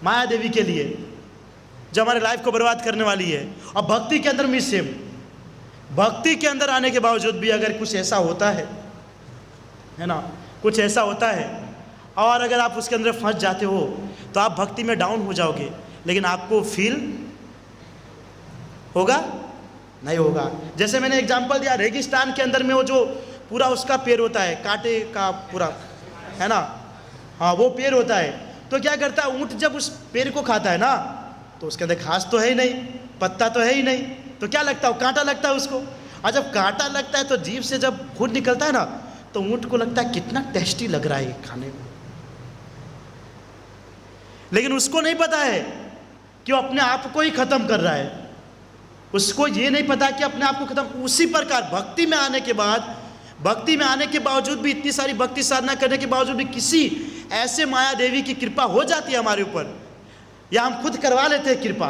माया देवी के लिए जो हमारे लाइफ को बर्बाद करने वाली है। और भक्ति के अंदर भी सेम, भक्ति के अंदर आने के बावजूद भी अगर कुछ ऐसा होता है ना, कुछ ऐसा होता है और अगर आप उसके अंदर फंस जाते हो तो आप भक्ति में डाउन हो जाओगे, लेकिन आपको फील होगा नहीं होगा। जैसे मैंने एग्जांपल दिया, रेगिस्तान के अंदर में वो जो पूरा उसका पेड़ होता है, कांटे का पूरा, है ना, हाँ वो पेड़ होता है। तो क्या करता है, ऊँट जब उस पेड़ को खाता है ना, तो उसके अंदर घास तो है ही नहीं, पत्ता तो है ही नहीं, तो क्या लगता है, कांटा लगता है उसको। और जब कांटा लगता है तो जीभ से जब खून निकलता है ना, तो ऊँट को लगता है कितना टेस्टी लग रहा है ये खाने में। लेकिन उसको नहीं पता है कि वो अपने आप को ही खत्म कर रहा है। उसको ये नहीं पता कि अपने आप को खत्म। उसी प्रकार भक्ति में आने के बाद, भक्ति में आने के बावजूद भी, इतनी सारी भक्ति साधना करने के बावजूद भी किसी ऐसे माया देवी की कृपा हो जाती है हमारे ऊपर, या हम खुद करवा लेते हैं कृपा,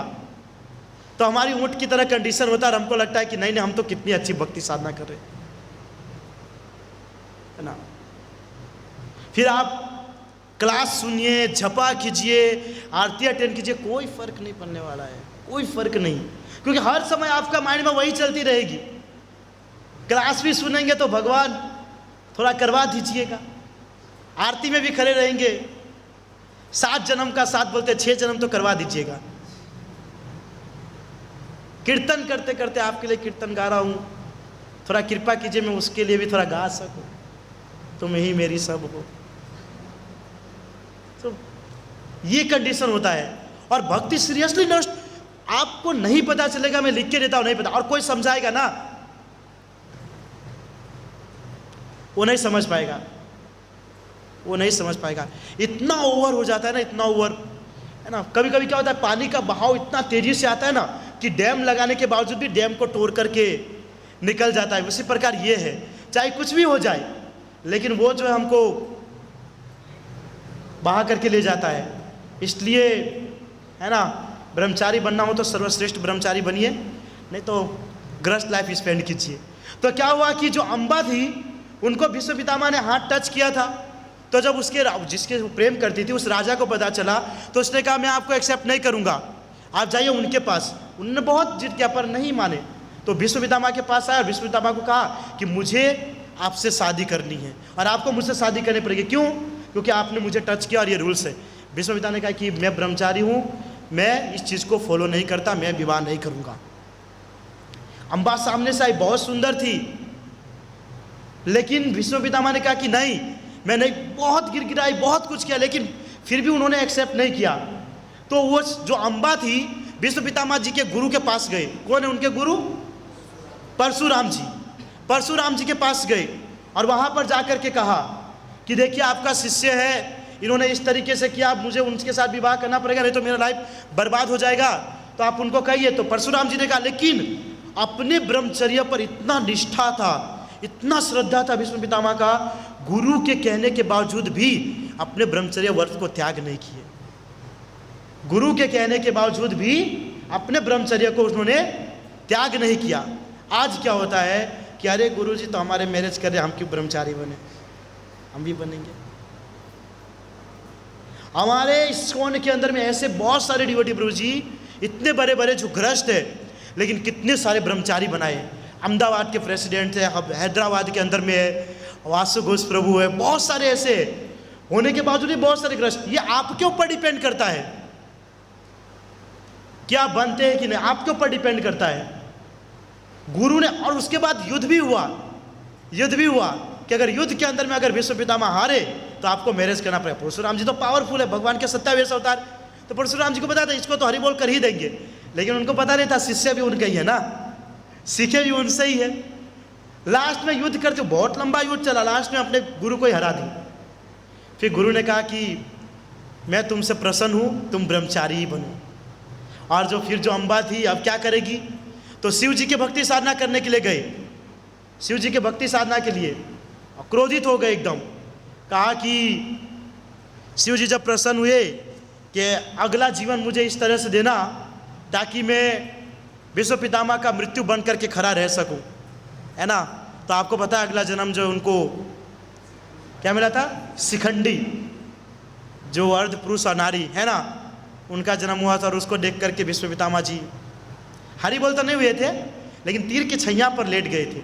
तो हमारी ऊँट की तरह कंडीशन होता है और हमको लगता है कि नहीं नहीं, हम तो कितनी अच्छी भक्ति साधना कर रहे हैं, है ना। फिर आप क्लास सुनिए, झपा कीजिए, आरती अटेंड कीजिए, कोई फर्क नहीं पड़ने वाला है, कोई फर्क नहीं, क्योंकि हर समय आपका माइंड में वही चलती रहेगी। क्लास भी सुनेंगे तो भगवान थोड़ा करवा दीजिएगा, आरती में भी खड़े रहेंगे, 7 जन्म का 7 बोलते 6 जन्म तो करवा दीजिएगा। कीर्तन करते करते आपके लिए कीर्तन गा रहा हूँ, थोड़ा कृपा कीजिए मैं उसके लिए भी थोड़ा गा सकूँ, तुम ही मेरी सब हो। तो ये कंडीशन होता है। और भक्ति सीरियसली नष्ट आपको नहीं पता चलेगा, मैं लिख के देता हूं, नहीं पता, और कोई समझाएगा ना, वो नहीं समझ पाएगा, वो नहीं समझ पाएगा। इतना ओवर हो जाता है ना, इतना ओवर, है ना। कभी कभी क्या होता है, पानी का बहाव इतना तेजी से आता है ना कि डैम लगाने के बावजूद भी डैम को तोड़ करके निकल जाता है। उसी प्रकार ये है, चाहे कुछ भी हो जाए, लेकिन वो जो है हमको बहा करके ले जाता है। इसलिए, है ना, ब्रह्मचारी बनना हो तो सर्वश्रेष्ठ ब्रह्मचारी बनिए, नहीं तो गृहस्थ लाइफ स्पेंड कीजिए। तो क्या हुआ कि जो अम्बा थी, उनको भीष्म पितामह ने हाथ टच किया था, तो जब उसके जिसके प्रेम करती थी उस राजा को पता चला, तो उसने कहा मैं आपको एक्सेप्ट नहीं करूंगा, आप जाइए उनके पास। उन्होंने बहुत जिद किया पर नहीं माने, तो भीष्म पितामह के पास आया और भीष्म पितामह को कहा कि मुझे आपसे शादी करनी है और आपको मुझसे शादी करनी पड़ेगी। क्यों? क्योंकि आपने मुझे टच किया और ये रूल्स है। भीष्म पिता ने कहा कि मैं ब्रह्मचारी हूँ, मैं इस चीज़ को फॉलो नहीं करता, मैं विवाह नहीं करूँगा। अम्बा सामने से आई, बहुत सुंदर थी, लेकिन भीष्म पितामह ने कहा कि नहीं, मैं नहीं, बहुत गिड़गिड़ाई, बहुत कुछ किया, लेकिन फिर भी उन्होंने एक्सेप्ट नहीं किया। तो वो जो अम्बा थी, भीष्म पितामह जी के गुरु के पास गए। कौन है उनके गुरु? परशुराम जी। परशुराम जी के पास गए और वहाँ पर जाकर के कहा कि देखिए आपका शिष्य है, इन्होंने इस तरीके से किया, मुझे उनके साथ विवाह करना पड़ेगा, नहीं तो मेरा लाइफ बर्बाद हो जाएगा, तो आप उनको कहिए। तो परशुराम जी ने कहा, लेकिन अपने ब्रह्मचर्य पर इतना निष्ठा था, इतना श्रद्धा था भीष्म पितामह का, गुरु के कहने के बावजूद भी अपने ब्रह्मचर्य व्रत को त्याग नहीं किए। गुरु के कहने के बावजूद भी अपने ब्रह्मचर्य को उन्होंने त्याग नहीं किया। आज क्या होता है कि अरे गुरु जी तो हमारे मैरिज कर रहे, हम क्यों ब्रह्मचारी बने, हम भी बनेंगे। हमारे इस्कॉन के अंदर में ऐसे बहुत सारे डिवोटी प्रभु जी, इतने बड़े बड़े जो गृहस्थ है, लेकिन कितने सारे ब्रह्मचारी बनाए। अहमदाबाद के प्रेसिडेंट है, हैदराबाद के अंदर में है, वासु घोष प्रभु है, बहुत सारे ऐसे होने के बावजूद भी बहुत सारे गृहस्थ। ये आपके ऊपर डिपेंड करता है कि आप बनते हैं कि नहीं, आपके ऊपर डिपेंड करता है। गुरु ने, और उसके बाद युद्ध भी हुआ, युद्ध भी हुआ कि अगर युद्ध के अंदर में अगर भीष्म पितामह हारे तो आपको मैरिज करना पड़ेगा। परशुराम जी तो पावरफुल है, भगवान के 27 अवतार, तो परशुराम जी को पता था इसको तो हरि बोल कर ही देंगे, लेकिन उनको पता नहीं था शिष्य भी उनका ही है ना, सीखे भी उनसे ही है। लास्ट में युद्ध करते, बहुत लंबा युद्ध चला, लास्ट में अपने गुरु को ही हरा दी। फिर गुरु ने कहा कि मैं तुमसे प्रसन्न हूँ, तुम ब्रह्मचारी ही बनो। और जो फिर जो अम्बा थी अब क्या करेगी, तो शिव जी की भक्ति साधना करने के लिए गए, शिव जी के भक्ति साधना के लिए, क्रोधित हो गए एकदम। कहा कि शिव जी जब प्रसन्न हुए कि अगला जीवन मुझे इस तरह से देना ताकि मैं भीष्म पितामह का मृत्यु बन करके खड़ा रह सकूं, है ना। तो आपको पता है अगला जन्म जो उनको क्या मिला था, शिखंडी, जो अर्ध पुरुष और नारी है ना, उनका जन्म हुआ था। और उसको देख करके भीष्म पितामह जी हरि बोल तो नहीं हुए थे, लेकिन तीर की छैया पर लेट गए थे,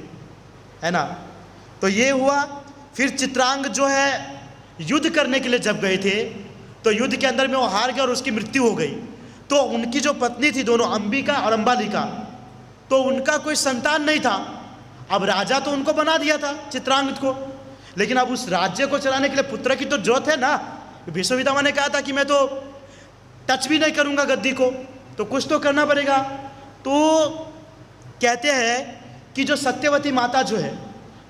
है ना। तो ये हुआ। फिर चित्रांग जो है युद्ध करने के लिए जब गए थे, तो युद्ध के अंदर में वो हार गया और उसकी मृत्यु हो गई। तो उनकी जो पत्नी थी, दोनों अंबिका और अंबालिका, तो उनका कोई संतान नहीं था। अब राजा तो उनको बना दिया था चित्रांगद को, लेकिन अब उस राज्य को चलाने के लिए पुत्र की तो जरूरत है ना। भीष्म पितामह ने कहा था कि मैं तो टच भी नहीं करूंगा गद्दी को, तो कुछ तो करना पड़ेगा। तो कहते हैं कि जो सत्यवती माता जो है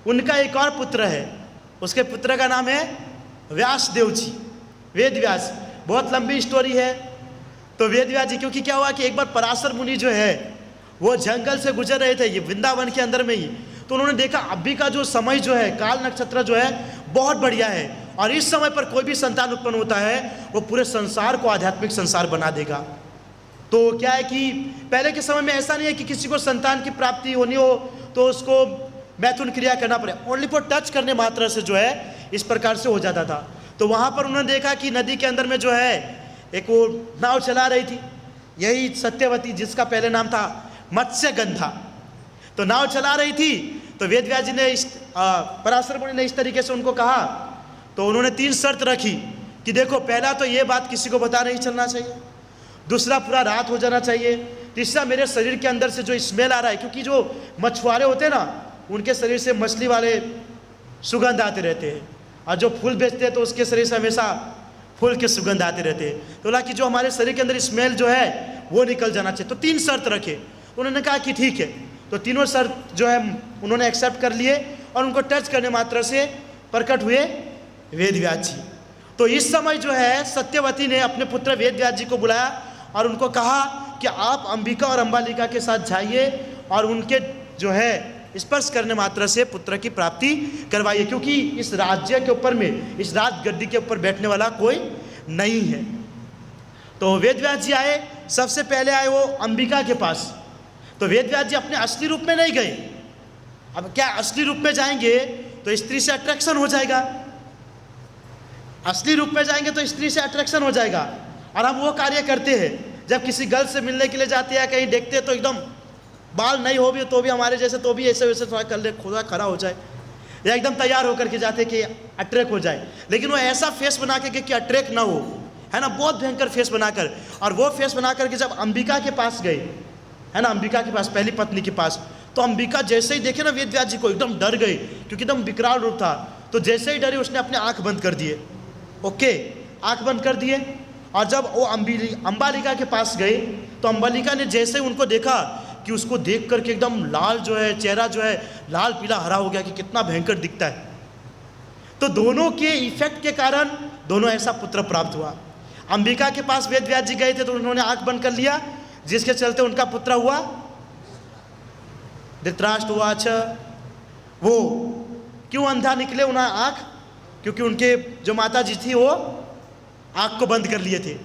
उनका एक और पुत्र है, उसके पुत्र का नाम है व्यासदेव जी, वेद व्यास। बहुत लंबी स्टोरी है। तो वेद व्यास जी, क्योंकि क्या हुआ कि एक बार पराशर मुनि जो है वो जंगल से गुजर रहे थे, ये वृंदावन के अंदर में ही, तो उन्होंने देखा अभी का जो समय जो है, काल नक्षत्र जो है बहुत बढ़िया है, और इस समय पर कोई भी संतान उत्पन्न होता है वो पूरे संसार को आध्यात्मिक संसार बना देगा। तो क्या है कि पहले के समय में ऐसा नहीं है कि किसी को संतान की प्राप्ति होनी हो तो उसको मैथुन क्रिया करना पड़े, ओनली फॉर टच करने मात्र से जो है इस प्रकार से हो जाता था। तो वहाँ पर उन्होंने देखा कि नदी के अंदर में जो है एक वो नाव चला रही थी, यही सत्यवती, जिसका पहले नाम था मत्स्यगंधा। तो नाव चला रही थी, तो वेद व्यास जी ने पराशर मुनि ने इस तरीके से उनको कहा, तो उन्होंने 3 शर्त रखी कि देखो, पहला तो ये बात किसी को पता नहीं चलना चाहिए, दूसरा पूरा रात हो जाना चाहिए, तीसरा मेरे शरीर के अंदर से जो स्मेल आ रहा है, क्योंकि जो मछुआरे होते हैं ना उनके शरीर से मछली वाले सुगंध आते रहते हैं, और जो फूल बेचते हैं तो उसके शरीर से हमेशा फूल के सुगंध आते रहते हैं। तो बोला कि जो हमारे शरीर के अंदर स्मेल जो है वो निकल जाना चाहिए। तो 3 शर्त रखे। उन्होंने कहा कि ठीक है। तो तीनों शर्त जो है उन्होंने एक्सेप्ट कर लिए, और उनको टच करने मात्र से प्रकट हुए वेद व्यास जी। तो इस समय जो है सत्यवती ने अपने पुत्र वेद व्यास जी को बुलाया और उनको कहा कि आप अंबिका और अंबालिका के साथ जाइए और उनके जो है स्पर्श करने मात्र से पुत्र की प्राप्ति करवाइए, क्योंकि इस राज्य के ऊपर में, इस राज गद्दी के ऊपर बैठने वाला कोई नहीं है। तो वेद व्यास जी आए, सबसे पहले आए वो अंबिका के पास। तो वेद व्यास जी अपने असली रूप में नहीं गए। अब क्या असली रूप में जाएंगे तो स्त्री से अट्रैक्शन हो जाएगा, असली रूप में जाएंगे तो स्त्री से अट्रैक्शन हो जाएगा। और हम वो कार्य करते हैं, जब किसी गर्ल से मिलने के लिए जाते हैं, कहीं देखते हैं तो एकदम बाल नहीं हो भी तो भी हमारे जैसे तो भी ऐसे वैसे थोड़ा कर ले, खुदा खड़ा हो जाए, या एकदम तैयार होकर के जाते कि अट्रैक्ट हो जाए। लेकिन वो ऐसा फेस बना के कि अट्रैक्ट ना हो, है ना, बहुत भयंकर फेस बनाकर। और वो फेस बना करके जब अंबिका के पास गए, है ना, अंबिका के पास, पहली पत्नी के पास, तो अंबिका जैसे ही देखे ना वेद व्यास जी को एकदम डर गई, क्योंकि एकदम विकराल रूप था। तो जैसे ही डरी उसने अपने आंख बंद कर दिए, ओके, आंख बंद कर दिए। और जब वो अंबालिका के पास गए तो अंबालिका ने जैसे ही उनको देखा कि उसको देख करके एकदम लाल जो है चेहरा जो है लाल पीला हरा हो गया कि कितना भयंकर दिखता है। तो दोनों के इफेक्ट के कारण दोनों ऐसा पुत्र प्राप्त हुआ। अंबिका के पास वेद व्यास जी गए थे तो उन्होंने आंख बंद कर लिया, जिसके चलते उनका पुत्र हुआ धृतराष्ट्र हुआ। अच्छा, वो क्यों अंधा निकले उन्हें आंख? क्योंकि उनके जो माता जी थी वो आंख को बंद कर लिए थे।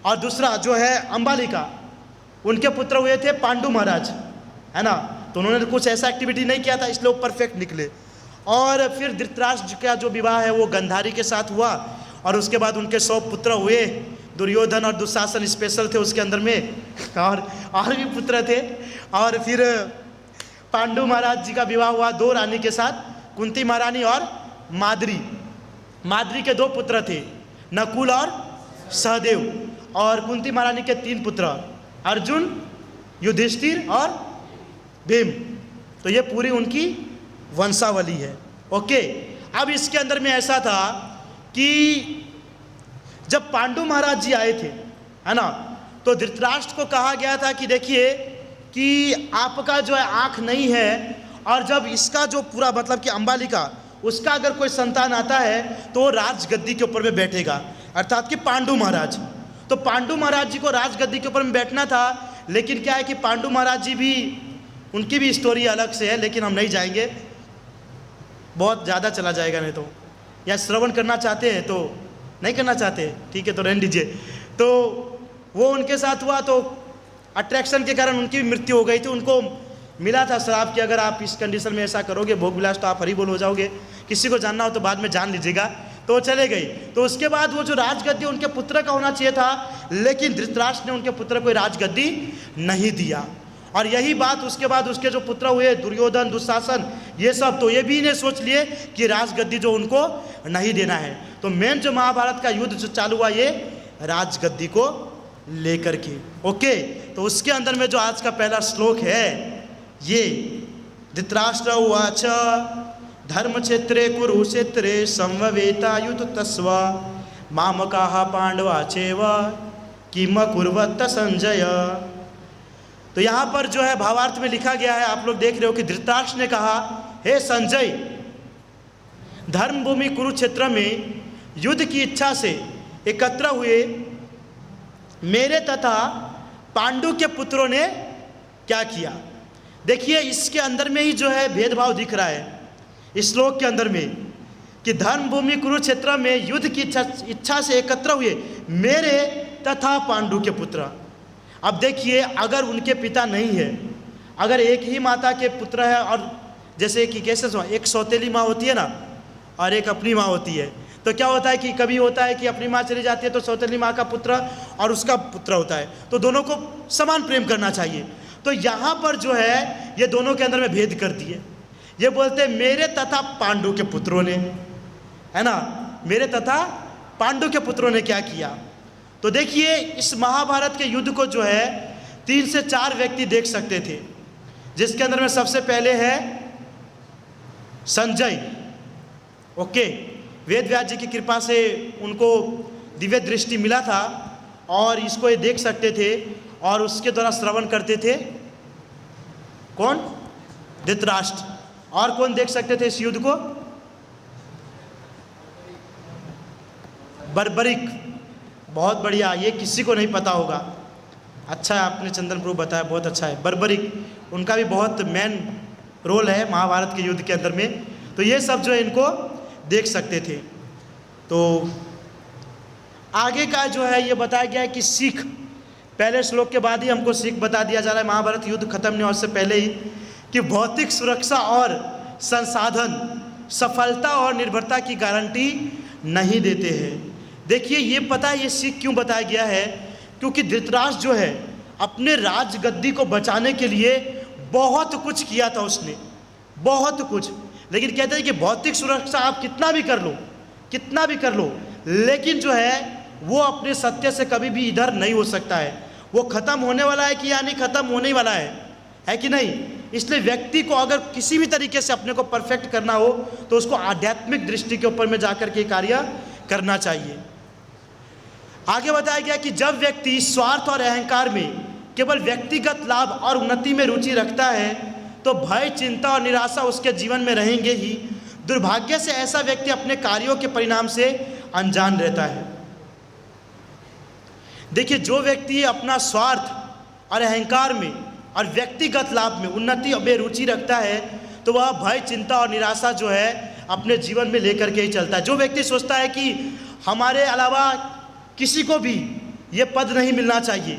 और दूसरा जो है अंबालिका, उनके पुत्र हुए थे पांडु महाराज, है ना, तो उन्होंने कुछ ऐसा एक्टिविटी नहीं किया था, इसलिए वो परफेक्ट निकले। और फिर धृतराष्ट्र का जो विवाह है वो गंधारी के साथ हुआ, और उसके बाद उनके 100 पुत्र हुए। दुर्योधन और दुशासन स्पेशल थे उसके अंदर में, और भी पुत्र थे। और फिर पांडु महाराज जी का विवाह हुआ 2 रानी के साथ, कुंती महारानी और माद्री। माद्री के 2 पुत्र थे, नकुल और सहदेव। और कुंती महारानी के 3 पुत्र, अर्जुन, युधिष्ठिर और भीम। तो ये पूरी उनकी वंशावली है। ओके, अब इसके अंदर में ऐसा था कि जब पांडु महाराज जी आए थे, है ना, तो धृतराष्ट्र को कहा गया था कि देखिए कि आपका जो है आंख नहीं है, और जब इसका जो पूरा मतलब कि अंबालिका, उसका अगर कोई संतान आता है तो वो राजगद्दी के ऊपर में बैठेगा, अर्थात कि पांडु महाराज। तो पांडु महाराज जी को राजगद्दी के ऊपर में बैठना था। लेकिन क्या है कि पांडु महाराज जी भी, उनकी भी स्टोरी अलग से है, लेकिन हम नहीं जाएंगे, बहुत ज़्यादा चला जाएगा नहीं तो। या श्रवण करना चाहते हैं तो नहीं करना चाहते, ठीक है, तो रहने दीजिए। तो वो उनके साथ हुआ, तो अट्रैक्शन के कारण उनकी भी मृत्यु हो गई थी। उनको मिला था श्राप कि अगर आप इस कंडीशन में ऐसा करोगे भोग विलास तो आप हरि बोल हो जाओगे, किसी को जानना हो तो बाद में जान लीजिएगा। तो वो चले गई। तो उसके बाद वो जो राजगद्दी उनके पुत्र का होना चाहिए था, लेकिन धृतराष्ट्र ने उनके पुत्र को राजगद्दी नहीं दिया। और यही बात उसके बाद उसके जो पुत्र हुए दुर्योधन, दुशासन, ये सब, तो ये भी इन्हें सोच लिए कि राजगद्दी जो उनको नहीं देना है। तो मेन जो महाभारत का युद्ध जो चालू हुआ ये राजगद्दी को लेकर के। ओके, तो उसके अंदर में जो आज का पहला श्लोक है ये धृतराष्ट्र उवाच धर्मक्षेत्रे कुरुक्षेत्रे संववेतायुत तस्व मामकाः पांडवा चैव किम कुर्वत संजय। तो यहाँ पर जो है भावार्थ में लिखा गया है, आप लोग देख रहे हो कि धृतराष्ट्र ने कहा, हे संजय, धर्मभूमि कुरुक्षेत्र में युद्ध की इच्छा से एकत्र हुए मेरे तथा पांडु के पुत्रों ने क्या किया। देखिए इसके अंदर में ही जो है भेदभाव दिख रहा है इस श्लोक के अंदर में, कि धर्मभूमि कुरुक्षेत्र में युद्ध की इच्छा से एकत्र हुए मेरे तथा पांडु के पुत्र। अब देखिए अगर उनके पिता नहीं है, अगर एक ही माता के पुत्र है, और जैसे कि कैसे एक सौतेली माँ होती है ना और एक अपनी माँ होती है, तो क्या होता है कि कभी होता है कि अपनी माँ चली जाती है तो सौतेली माँ का पुत्र और उसका पुत्र होता है, तो दोनों को समान प्रेम करना चाहिए। तो यहाँ पर जो है ये दोनों के अंदर में भेद कर दिए, ये बोलते मेरे तथा पांडु के पुत्रों ने, है ना, मेरे तथा पांडु के पुत्रों ने क्या किया। तो देखिए इस महाभारत के युद्ध को जो है 3 से 4 व्यक्ति देख सकते थे, जिसके अंदर में सबसे पहले है संजय। ओके, वेद व्यास जी की कृपा से उनको दिव्य दृष्टि मिला था और इसको ये देख सकते थे और उसके द्वारा श्रवण करते थे। कौन? धृतराष्ट्र। और कौन देख सकते थे इस युद्ध को? बर्बरिक। बहुत बढ़िया, ये किसी को नहीं पता होगा। अच्छा है आपने चंदन प्रभु बताया, बहुत अच्छा है। बर्बरिक, उनका भी बहुत मेन रोल है महाभारत के युद्ध के अंदर में। तो ये सब जो है इनको देख सकते थे। तो आगे का जो है ये बताया गया है कि सीख, पहले श्लोक के बाद ही हमको सीख बता दिया जा रहा है महाभारत युद्ध खत्म नहीं होने से पहले ही, कि भौतिक सुरक्षा और संसाधन सफलता और निर्भरता की गारंटी नहीं देते हैं। देखिए ये पता है ये सीख क्यों बताया गया है, क्योंकि धृतराष्ट्र जो है अपने राजगद्दी को बचाने के लिए बहुत कुछ किया था उसने, बहुत कुछ। लेकिन कहते हैं कि भौतिक सुरक्षा आप कितना भी कर लो, कितना भी कर लो, लेकिन जो है वो अपने सत्य से कभी भी इधर नहीं हो सकता है। वो खत्म होने वाला है कि यानी खत्म होने ही वाला है कि नहीं। इसलिए व्यक्ति को अगर किसी भी तरीके से अपने को परफेक्ट करना हो तो उसको आध्यात्मिक दृष्टि के ऊपर में जाकर के कार्य करना चाहिए। आगे बताया गया कि जब व्यक्ति स्वार्थ और अहंकार में केवल व्यक्तिगत लाभ और उन्नति में रुचि रखता है तो भय, चिंता और निराशा उसके जीवन में रहेंगे ही। दुर्भाग्य से ऐसा व्यक्ति अपने कार्यों के परिणाम से अनजान रहता है। देखिए जो व्यक्ति अपना स्वार्थ और अहंकार में और व्यक्तिगत लाभ में, उन्नति में रुचि रखता है तो वह भय, चिंता और निराशा जो है अपने जीवन में लेकर के ही चलता है। जो व्यक्ति सोचता है कि हमारे अलावा किसी को भी ये पद नहीं मिलना चाहिए,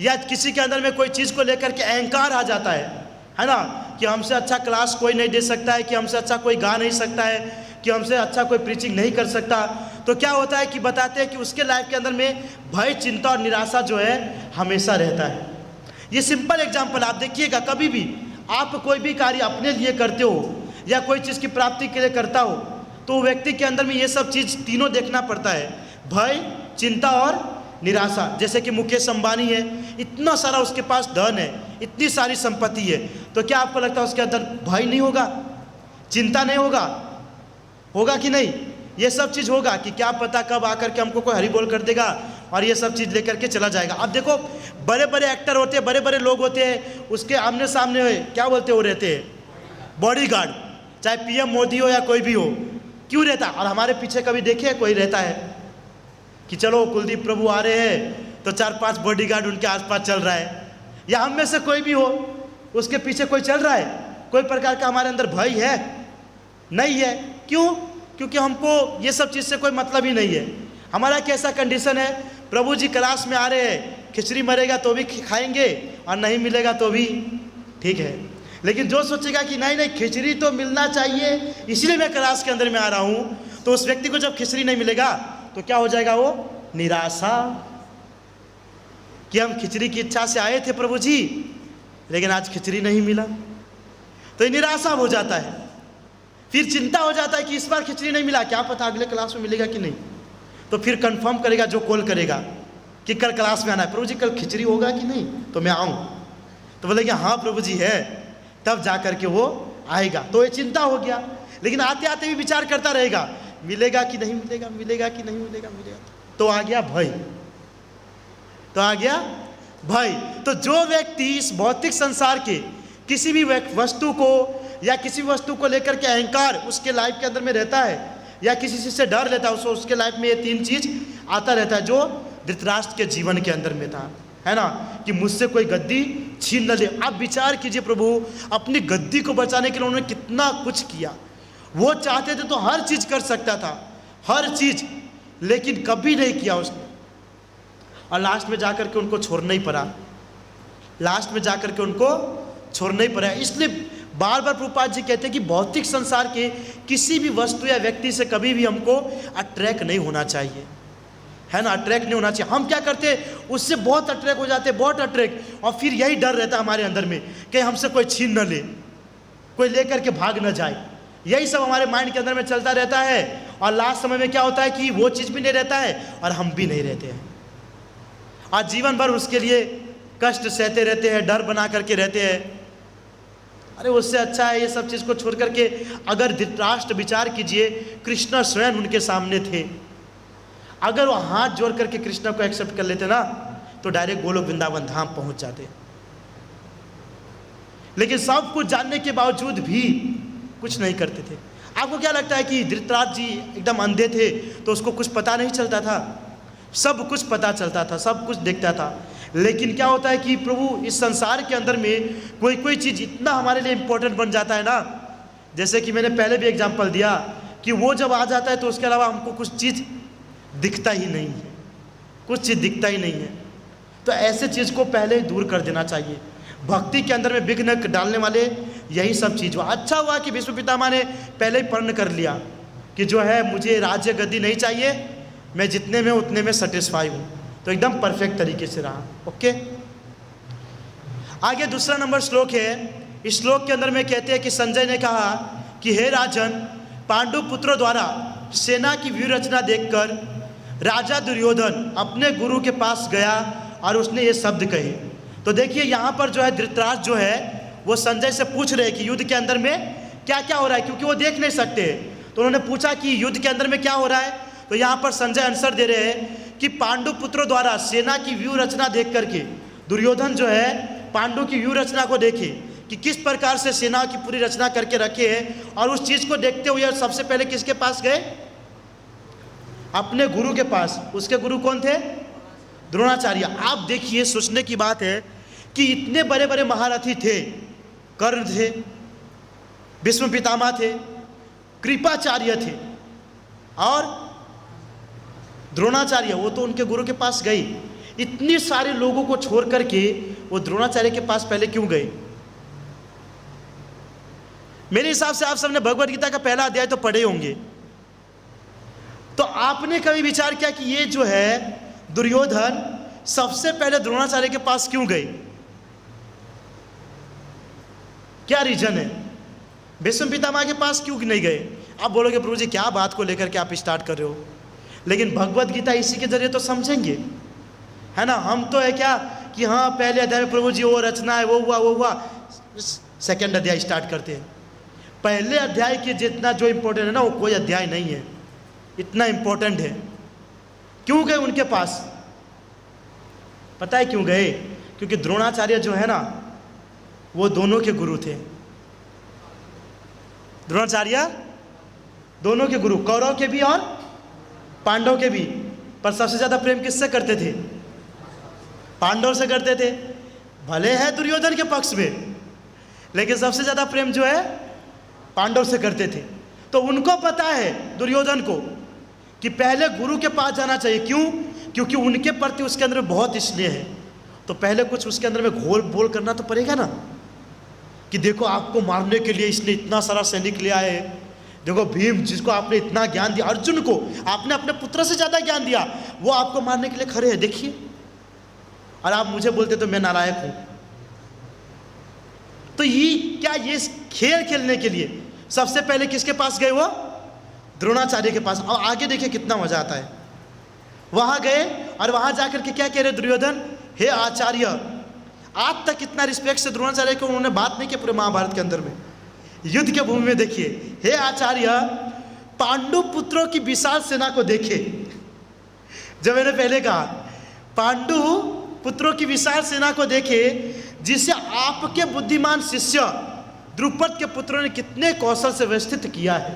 या किसी के अंदर में कोई चीज़ को लेकर के अहंकार आ जाता है ना, कि हमसे अच्छा क्लास कोई नहीं दे सकता है, कि हमसे अच्छा कोई गा नहीं सकता है, कि हमसे अच्छा कोई प्रीचिंग नहीं कर सकता, तो क्या होता है कि बताते हैं कि उसके लाइफ के अंदर में भय, चिंता और निराशा जो है हमेशा रहता है। ये सिंपल एग्जाम्पल आप देखिएगा, कभी भी आप कोई भी कार्य अपने लिए करते हो या कोई चीज़ की प्राप्ति के लिए करता हो तो व्यक्ति के अंदर में ये सब चीज़ तीनों देखना पड़ता है, भय, चिंता और निराशा। जैसे कि मुकेश अंबानी है, इतना सारा उसके पास धन है, इतनी सारी संपत्ति है, तो क्या आपको लगता है उसके अंदर भय नहीं होगा, चिंता नहीं होगा? होगा कि नहीं? ये सब चीज़ होगा कि क्या पता कब आकर के हमको कोई हरी बोल कर देगा और ये सब चीज़ लेकर के चला जाएगा। अब देखो बड़े बड़े एक्टर होते हैं, बड़े बड़े लोग होते हैं, उसके आमने सामने क्या बोलते हो रहते हैं बॉडीगार्ड, चाहे पीएम मोदी हो या कोई भी हो, क्यों रहता? और हमारे पीछे कभी देखे कोई रहता है कि चलो कुलदीप प्रभु आ रहे हैं तो 4-5 बॉडीगार्ड उनके आसपास चल रहा है, या हम में से कोई भी हो उसके पीछे कोई चल रहा है? कोई प्रकार का हमारे अंदर भय है? नहीं है। क्यों? क्योंकि हमको ये सब चीज़ से कोई मतलब ही नहीं है। हमारा कैसा कंडीशन है, प्रभु जी क्लास में आ रहे हैं, खिचड़ी मरेगा तो भी खाएंगे और नहीं मिलेगा तो भी ठीक है। लेकिन जो सोचेगा कि नहीं नहीं खिचड़ी तो मिलना चाहिए इसलिए मैं क्लास के अंदर में आ रहा हूँ, तो उस व्यक्ति को जब खिचड़ी नहीं मिलेगा तो क्या हो जाएगा? वो निराशा, कि हम खिचड़ी की इच्छा से आए थे प्रभु जी लेकिन आज खिचड़ी नहीं मिला, तो ये निराशा हो जाता है। फिर चिंता हो जाता है कि इस बार खिचड़ी नहीं मिला, क्या पता अगले क्लास में मिलेगा कि नहीं, तो फिर कंफर्म करेगा जो कॉल करेगा कि कल क्लास में आना है, प्रभु जी कल खिचड़ी होगा कि नहीं तो मैं आऊँ, तो बोलेगा हाँ प्रभु जी है, तब जा कर के वो आएगा, तो ये चिंता हो गया। लेकिन आते आते भी विचार करता रहेगा, मिलेगा कि नहीं मिलेगा, मिलेगा कि नहीं मिलेगा, मिलेगा। तो आ गया भय, तो आ गया भय। तो जो व्यक्ति इस भौतिक संसार के किसी भी वस्तु को या किसी भी वस्तु को लेकर के अहंकार उसके लाइफ के अंदर में रहता है, या किसी चीज़ से डर लेता है, उसके लाइफ में ये तीन चीज आता रहता है, जो धृतराष्ट्र के जीवन के अंदर में था, है ना, कि मुझसे कोई गद्दी छीन न ले। आप विचार कीजिए, प्रभु अपनी गद्दी को बचाने के लिए उन्होंने कितना कुछ किया। वो चाहते थे तो हर चीज कर सकता था, हर चीज, लेकिन कभी नहीं किया उसने। और लास्ट में जाकर के उनको छोड़ना ही पड़ा, लास्ट में जाकर के उनको छोड़ना ही पड़ा। इसलिए बार बार प्रभुपाद जी कहते हैं कि भौतिक संसार के किसी भी वस्तु या व्यक्ति से कभी भी हमको अट्रैक्ट नहीं होना चाहिए, है ना, अट्रैक्ट नहीं होना चाहिए। हम क्या करते हैं, उससे बहुत अट्रैक्ट हो जाते हैं, बहुत अट्रैक्ट, और फिर यही डर रहता है हमारे अंदर में कि हमसे कोई छीन न ले, कोई लेकर के भाग न जाए। यही सब हमारे माइंड के अंदर में चलता रहता है, और लास्ट समय में क्या होता है कि वो चीज़ भी नहीं रहता है और हम भी नहीं रहते हैं, और जीवन भर उसके लिए कष्ट सहते रहते हैं, डर बना करके रहते हैं। अरे उससे अच्छा है ये सब चीज़ को छोड़ करके, अगर धृतराष्ट्र विचार कीजिए, कृष्ण स्वयं उनके सामने थे, अगर वो हाथ जोड़ करके कृष्ण को एक्सेप्ट कर लेते ना, तो डायरेक्ट गोलोक वृंदावन धाम पहुंच जाते। लेकिन सब कुछ जानने के बावजूद भी कुछ नहीं करते थे। आपको क्या लगता है कि धृतराष्ट्र जी एकदम अंधे थे तो उसको कुछ पता नहीं चलता था? सब कुछ पता चलता था, सब कुछ देखता था। लेकिन क्या होता है कि प्रभु इस संसार के अंदर में कोई कोई चीज़ इतना हमारे लिए इम्पोर्टेंट बन जाता है ना, जैसे कि मैंने पहले भी एग्जांपल दिया कि वो जब आ जाता है तो उसके अलावा हमको कुछ चीज़ दिखता ही नहीं है, कुछ चीज़ दिखता ही नहीं है। तो ऐसे चीज़ को पहले ही दूर कर देना चाहिए। भक्ति के अंदर में विघ्न डालने वाले यही सब चीज़ हुआ। अच्छा हुआ कि भीष्म पितामह ने पहले ही प्रण कर लिया कि जो है मुझे राज्य गद्दी नहीं चाहिए, मैं जितने में उतने में सेटिस्फाई हूँ, तो एकदम परफेक्ट तरीके से रहा। ओके, आगे दूसरा नंबर श्लोक है। इस श्लोक के अंदर में कहते हैं कि संजय ने कहा कि हे राजन, पांडु पुत्रों द्वारा सेना की व्यूह रचना देखकर राजा दुर्योधन अपने गुरु के पास गया और उसने ये शब्द कहे। तो देखिए यहाँ पर जो है धृतराष्ट्र जो है वो संजय से पूछ रहे कि युद्ध के अंदर में क्या क्या हो रहा है, क्योंकि वो देख नहीं सकते। तो उन्होंने पूछा कि युद्ध के अंदर में क्या हो रहा है, तो यहाँ पर संजय आंसर दे रहे हैं कि पांडु पुत्रों द्वारा सेना की व्यूह रचना देख करके दुर्योधन जो है पांडु की व्यूह रचना को देखे कि किस प्रकार से सेना की पूरी रचना करके रखे है, और उस चीज़ को देखते हुए सबसे पहले किसके पास गए, अपने गुरु के पास। उसके गुरु कौन थे, द्रोणाचार्य। आप देखिए सोचने की बात है कि इतने बड़े बड़े महारथी थे, कर्ण थे, भीष्म पितामह थे, कृपाचार्य थे, और द्रोणाचार्य, वो तो उनके गुरु के पास गई। इतने सारे लोगों को छोड़ करके वो द्रोणाचार्य के पास पहले क्यों गए? मेरे हिसाब से आप सबने भगवद गीता का पहला अध्याय तो पढ़े होंगे, तो आपने कभी विचार किया कि ये जो है दुर्योधन सबसे पहले द्रोणाचार्य के पास क्यों गए? क्या रीजन है? भीष्म पितामह के पास क्यों नहीं गए? आप बोलोगे प्रभु जी क्या बात को लेकर के आप स्टार्ट कर रहे हो, लेकिन भगवद गीता इसी के जरिए तो समझेंगे, है ना। हम तो है क्या कि हाँ पहले अध्याय में प्रभु जी वो रचना है, वो हुआ, सेकंड अध्याय स्टार्ट करते हैं। पहले अध्याय के जितना जो इम्पोर्टेंट है ना, वो कोई अध्याय नहीं है, इतना इम्पोर्टेंट है। क्यों गए उनके पास? पता है क्यों गए? क्योंकि द्रोणाचार्य जो है ना वो दोनों के गुरु थे। द्रोणाचार्य दोनों के गुरु, कौरव के भी और पांडव के भी। पर सबसे ज्यादा प्रेम किससे करते थे? पांडव से करते थे। भले है दुर्योधन के पक्ष में, लेकिन सबसे ज्यादा प्रेम जो है पांडव से करते थे। तो उनको पता है दुर्योधन को कि पहले गुरु के पास जाना चाहिए। क्यों? क्योंकि उनके प्रति उसके अंदर में बहुत स्नेह है। तो पहले कुछ उसके अंदर में घोल बोल करना तो पड़ेगा ना, कि देखो आपको मारने के लिए इसने इतना सारा सैनिक लिया है, देखो भीम जिसको आपने इतना ज्ञान दिया, अर्जुन को आपने अपने पुत्र से ज़्यादा ज्ञान दिया, वो आपको मारने के लिए खड़े हैं, देखिए। और आप मुझे बोलते तो मैं नालायक हूँ। तो ये खेल खेलने के लिए सबसे पहले किसके पास गए? वो द्रोणाचार्य के पास। और आगे देखिए कितना मजा आता है। वहां गए और वहां जाकर के क्या कह रहे दुर्योधन, हे आचार्य। आज तक इतना रिस्पेक्ट से द्रोणाचार्य को उन्होंने बात नहीं की पूरे महाभारत के अंदर में। युद्ध के भूमि में देखिए, हे आचार्य, पांडु पुत्रों की विशाल सेना को देखे। जब मैंने पहले कहा पांडु पुत्रों की विशाल सेना को देखे, जिसे आपके बुद्धिमान शिष्य द्रुपद के पुत्रों ने कितने कौशल से व्यवस्थित किया है।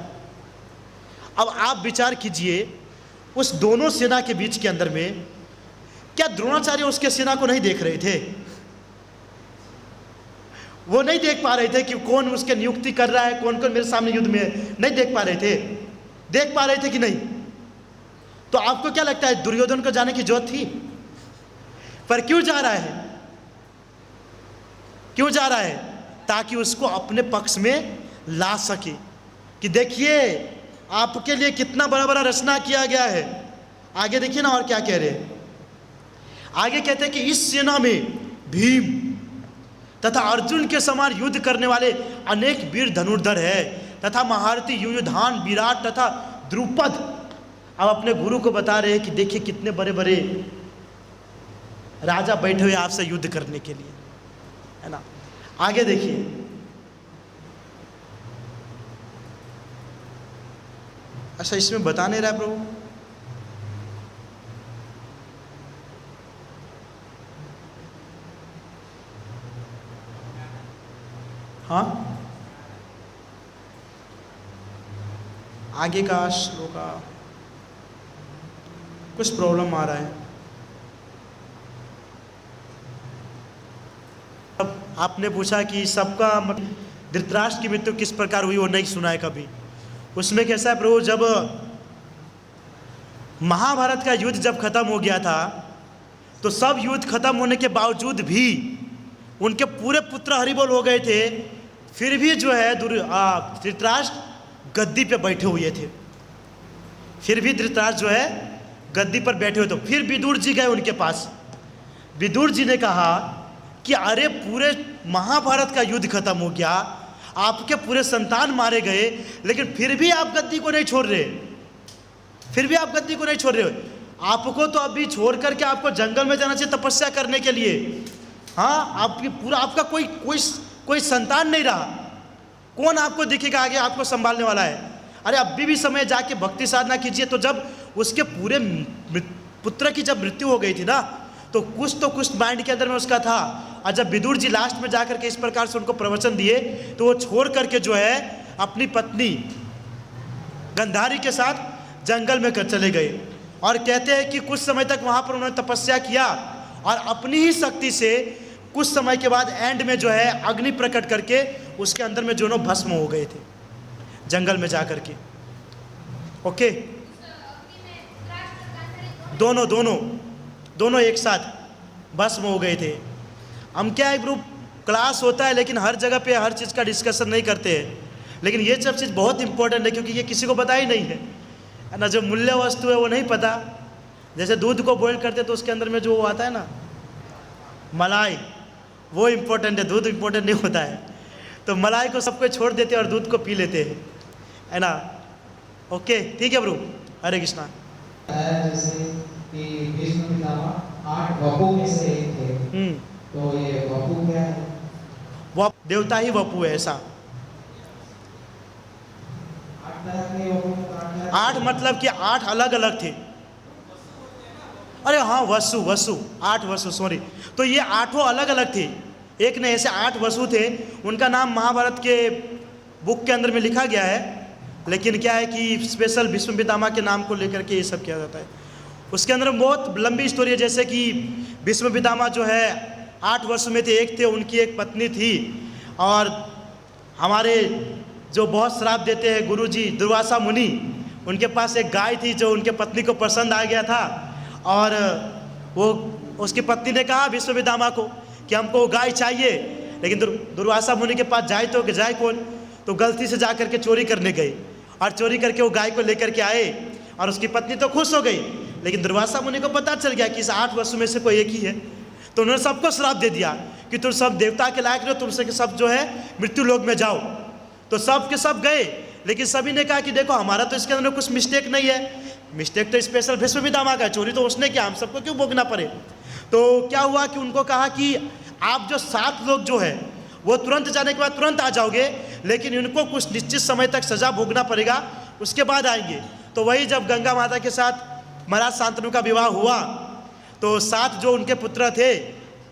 अब आप विचार कीजिए, उस दोनों सेना के बीच के अंदर में क्या द्रोणाचार्य उसके सेना को नहीं देख रहे थे? वो नहीं देख पा रहे थे कि कौन उसके नियुक्ति कर रहा है, कौन कौन मेरे सामने युद्ध में है? नहीं देख पा रहे थे? देख पा रहे थे कि नहीं? तो आपको क्या लगता है दुर्योधन को जाने की जरूरत थी? पर क्यों जा रहा है? क्यों जा रहा है? ताकि उसको अपने पक्ष में ला सके कि देखिए आपके लिए कितना बड़ा बड़ा रचना किया गया है। आगे देखिए ना, और क्या कह रहे हैं? आगे कहते हैं कि इस सेना में भीम तथा अर्जुन के समान युद्ध करने वाले अनेक वीर धनुर्धर है, तथा महारथी युयुधान, विराट तथा द्रुपद। अब अपने गुरु को बता रहे हैं कि देखिए कितने बड़े बड़े राजा बैठे हुए आपसे युद्ध करने के लिए, है ना। आगे देखिए, अच्छा इसमें बता नहीं रहा प्रभु। हाँ, आगे का श्लोक का कुछ प्रॉब्लम आ रहा है। अब आपने पूछा कि सबका धृतराष्ट्र की मृत्यु किस प्रकार हुई, वो नहीं सुना है कभी। उसमें कैसा है प्रभु, जब महाभारत का युद्ध जब खत्म हो गया था, तो सब युद्ध खत्म होने के बावजूद भी उनके पूरे पुत्र हरिबोल हो गए थे, फिर भी जो है धृतराष्ट्र गद्दी पे बैठे हुए थे। फिर भी धृतराष्ट्र जो है गद्दी पर बैठे हुए थे। फिर विदुर जी गए उनके पास। विदुर जी ने कहा कि अरे पूरे महाभारत का युद्ध खत्म हो गया, आपके पूरे संतान मारे गए, लेकिन फिर भी आप गद्दी को नहीं छोड़ रहे। फिर भी आप गद्दी को नहीं छोड़ रहे। आपको तो अभी छोड़ करके आपको जंगल में जाना चाहिए तपस्या करने के लिए। हाँ, आपकी पूरा आपका कोई संतान नहीं रहा। कौन आपको दिखेगा आगे आपको संभालने वाला है? अरे अभी भी समय जाके भक्ति साधना कीजिए। तो जब उसके पूरे पुत्र की जब मृत्यु हो गई थी ना, तो कुछ माइंड के अंदर में उसका था। और जब विदुर जी लास्ट में जाकर के इस प्रकार से उनको प्रवचन दिए, तो वो छोड़ करके जो है अपनी पत्नी गंधारी के साथ जंगल में चले गए। और कहते हैं कि कुछ समय तक वहाँ पर उन्होंने तपस्या किया, और अपनी ही शक्ति से कुछ समय के बाद एंड में जो है अग्नि प्रकट करके उसके अंदर में दोनों भस्म हो गए थे जंगल में जा करके। ओके, दोनों एक साथ भस्म हो गए थे। हम क्या है ग्रुप क्लास होता है, लेकिन हर जगह पे हर चीज़ का डिस्कशन नहीं करते हैं। लेकिन ये सब चीज़ बहुत इंपॉर्टेंट है, क्योंकि ये किसी को पता ही नहीं है ना। जो मूल्य वस्तु है वो नहीं पता। जैसे दूध को बॉईल करते तो उसके अंदर में जो आता है ना मलाई, वो इम्पोर्टेंट है, दूध इम्पोर्टेंट नहीं होता है। तो मलाई को सबको छोड़ देते हैं और दूध को पी लेते हैं, है ना। ओके, ठीक है ब्रो, हरे कृष्णा। जैसे कि भीष्म पितामह 8 वपु में से एक थे, तो ये वपु क्या है? वो देवता ही वपु है, ऐसा 8 तरह के वपु। 8 मतलब कि 8 अलग अलग थे। अरे हाँ, वसु 8 वसु, सॉरी। तो ये 8 अलग अलग थे, एक नहीं, ऐसे 8 वसु थे। उनका नाम महाभारत के बुक के अंदर में लिखा गया है, लेकिन क्या है कि स्पेशल भीष्म पितामह के नाम को लेकर के ये सब किया जाता है। उसके अंदर बहुत लंबी स्टोरी है। जैसे कि भीष्म पितामह जो है 8 वसु में थे, एक थे, उनकी एक पत्नी थी, और हमारे जो बहुत श्राप देते हैं गुरुजी दुर्वासा मुनि, उनके पास एक गाय थी जो उनके पत्नी को पसंद आ गया था। और वो उसकी पत्नी ने कहा भीष्म पितामह को कि हमको वो गाय चाहिए, लेकिन दुर्वासा मुनि के पास जाए कौन? तो गलती से जा करके चोरी करने गए, और चोरी करके वो गाय को लेकर के आए, और उसकी पत्नी तो खुश हो गई। लेकिन दुर्वासा मुनि को पता चल गया कि इस 8 वसु में से कोई एक ही है। तो उन्होंने सबको श्राप दे दिया कि तुम सब देवता के लायक हो, तुमसे के सब जो है मृत्यु लोक में जाओ। तो सब के सब गए, लेकिन सभी ने कहा कि देखो हमारा तो इसके अंदर कुछ मिस्टेक नहीं है, मिस्टेक तो स्पेशल भीष्म पितामह का, चोरी तो उसने किया, हम सबको क्यों भोगना पड़े। तो क्या हुआ कि उनको कहा कि आप जो 7 लोग जो है वो तुरंत जाने के बाद तुरंत आ जाओगे, लेकिन इनको कुछ निश्चित समय तक सजा भोगना पड़ेगा, उसके बाद आएंगे। तो वही जब गंगा माता के साथ महाराज शांतनु का विवाह हुआ तो 7 जो उनके पुत्र थे,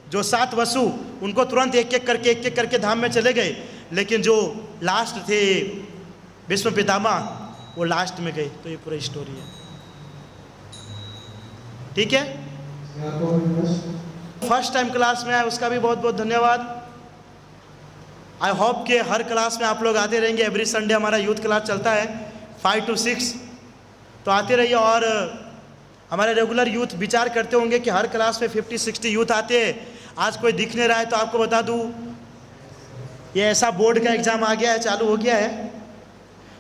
जो 7 वसु, उनको तुरंत एक एक करके धाम में चले गए, लेकिन जो लास्ट थे भीष्म पितामह, वो लास्ट में गए। तो ये पूरी स्टोरी है, ठीक है। फर्स्ट टाइम क्लास में आए उसका भी बहुत बहुत धन्यवाद। आई होप कि हर क्लास में आप लोग आते रहेंगे। एवरी संडे हमारा यूथ क्लास चलता है 5 to 6, तो आते रहिए। और हमारे रेगुलर यूथ विचार करते होंगे कि हर क्लास में 50-60 यूथ आते हैं, आज कोई दिख नहीं रहा है। तो आपको बता दूं, ये ऐसा बोर्ड का एग्ज़ाम आ गया है, चालू हो गया है,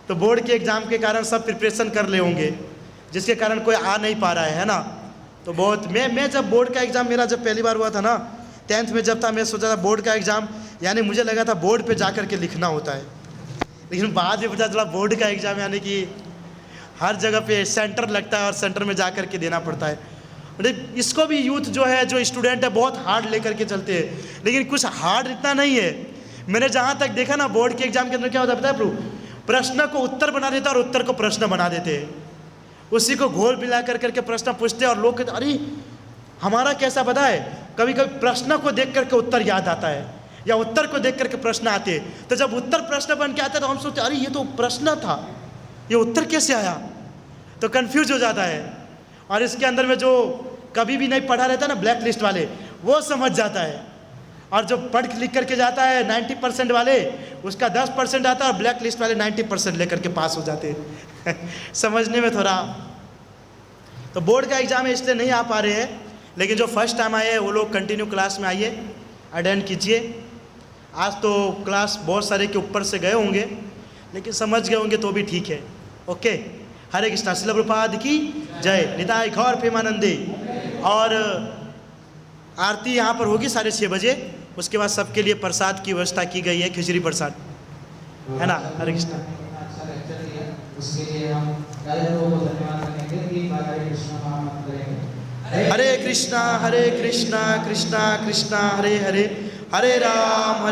तो बोर्ड के एग्ज़ाम के कारण सब प्रिपरेशन कर ले होंगे, जिसके कारण कोई आ नहीं पा रहा है ना। तो बहुत मैं जब बोर्ड का एग्ज़ाम मेरा जब पहली बार हुआ था ना, 10th में जब था, मैं सोचा था बोर्ड का एग्ज़ाम, यानी मुझे लगा था बोर्ड पे जा कर के लिखना होता है, लेकिन बाद में पता चला बोर्ड का एग्ज़ाम यानी कि हर जगह पे सेंटर लगता है और सेंटर में जा कर के देना पड़ता है। मतलब इसको भी यूथ जो है, जो स्टूडेंट है, बहुत हार्ड लेकर के चलते हैं, लेकिन कुछ हार्ड इतना नहीं है। मैंने जहाँ तक देखा ना, बोर्ड के एग्ज़ाम के अंदर क्या होता है पता है प्रभु, प्रश्न को उत्तर बना देता है और उत्तर को प्रश्न बना देते हैं, उसी को घोल मिला कर करके प्रश्न पूछते हैं और लोग कहते अरे हमारा कैसा पता है। कभी कभी प्रश्न को देख करके उत्तर याद आता है, या उत्तर को देख करके प्रश्न आते हैं। तो जब उत्तर प्रश्न बन के आता है तो हम सोचते अरे ये तो प्रश्न था, ये उत्तर कैसे आया, तो कंफ्यूज हो जाता है। और इसके अंदर में जो कभी भी नहीं पढ़ा रहता ना, ब्लैक लिस्ट वाले, वो समझ जाता है, और जो पढ़ लिख करके जाता है 90% वाले, उसका 10% आता है, और ब्लैक लिस्ट वाले 90% लेकर के पास हो जाते हैं समझने में थोड़ा। तो बोर्ड का एग्ज़ाम है इसलिए नहीं आ पा रहे हैं, लेकिन जो फर्स्ट टाइम आए हैं वो लोग कंटिन्यू क्लास में आइए, अटेंड कीजिए। आज तो क्लास बहुत सारे के ऊपर से गए होंगे, लेकिन समझ गए होंगे तो भी ठीक है। ओके, हरे कृष्णा। श्रील प्रभुपाद की जय। निताय गौर प्रेमानंदे। और आरती यहाँ पर होगी 6:30 बजे, उसके बाद सबके लिए प्रसाद की व्यवस्था की गई है, खिचड़ी प्रसाद, है ना। हरे कृष्णा। अच्छा लेक्चर दिया, उसके लिए हम राजा को धन्यवाद करेंगे कि हरे कृष्णा महामंत्र करेंगे। हरे कृष्णा कृष्णा कृष्णा हरे हरे, हरे राम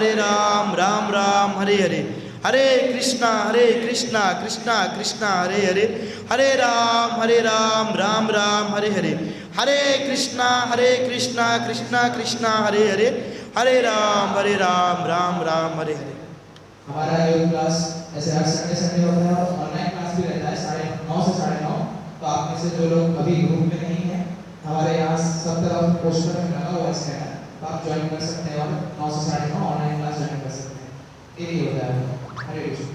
राम राम हरे हरे, हरे कृष्णा कृष्णा कृष्णा हरे हरे, हरे राम राम राम हरे हरे, हरे कृष्णा कृष्णा कृष्णा हरे हरे, हरे राम राम राम हरे हरे। हमारा योग क्लास ऐसे हर संडे होता है, और ऑनलाइन क्लास भी रहता है 9:30 से 9:30। तो आप में से जो लोग अभी ग्रुप में नहीं है, हमारे यहाँ सब तरफ पोस्टर में लगा हुआ है स्कैनर, तो आप ज्वाइन कर सकते हैं और 9 से 9:30 ऑनलाइन क्लास ज्वाइन कर सकते हैं। यही होता है। हरे कृष्ण।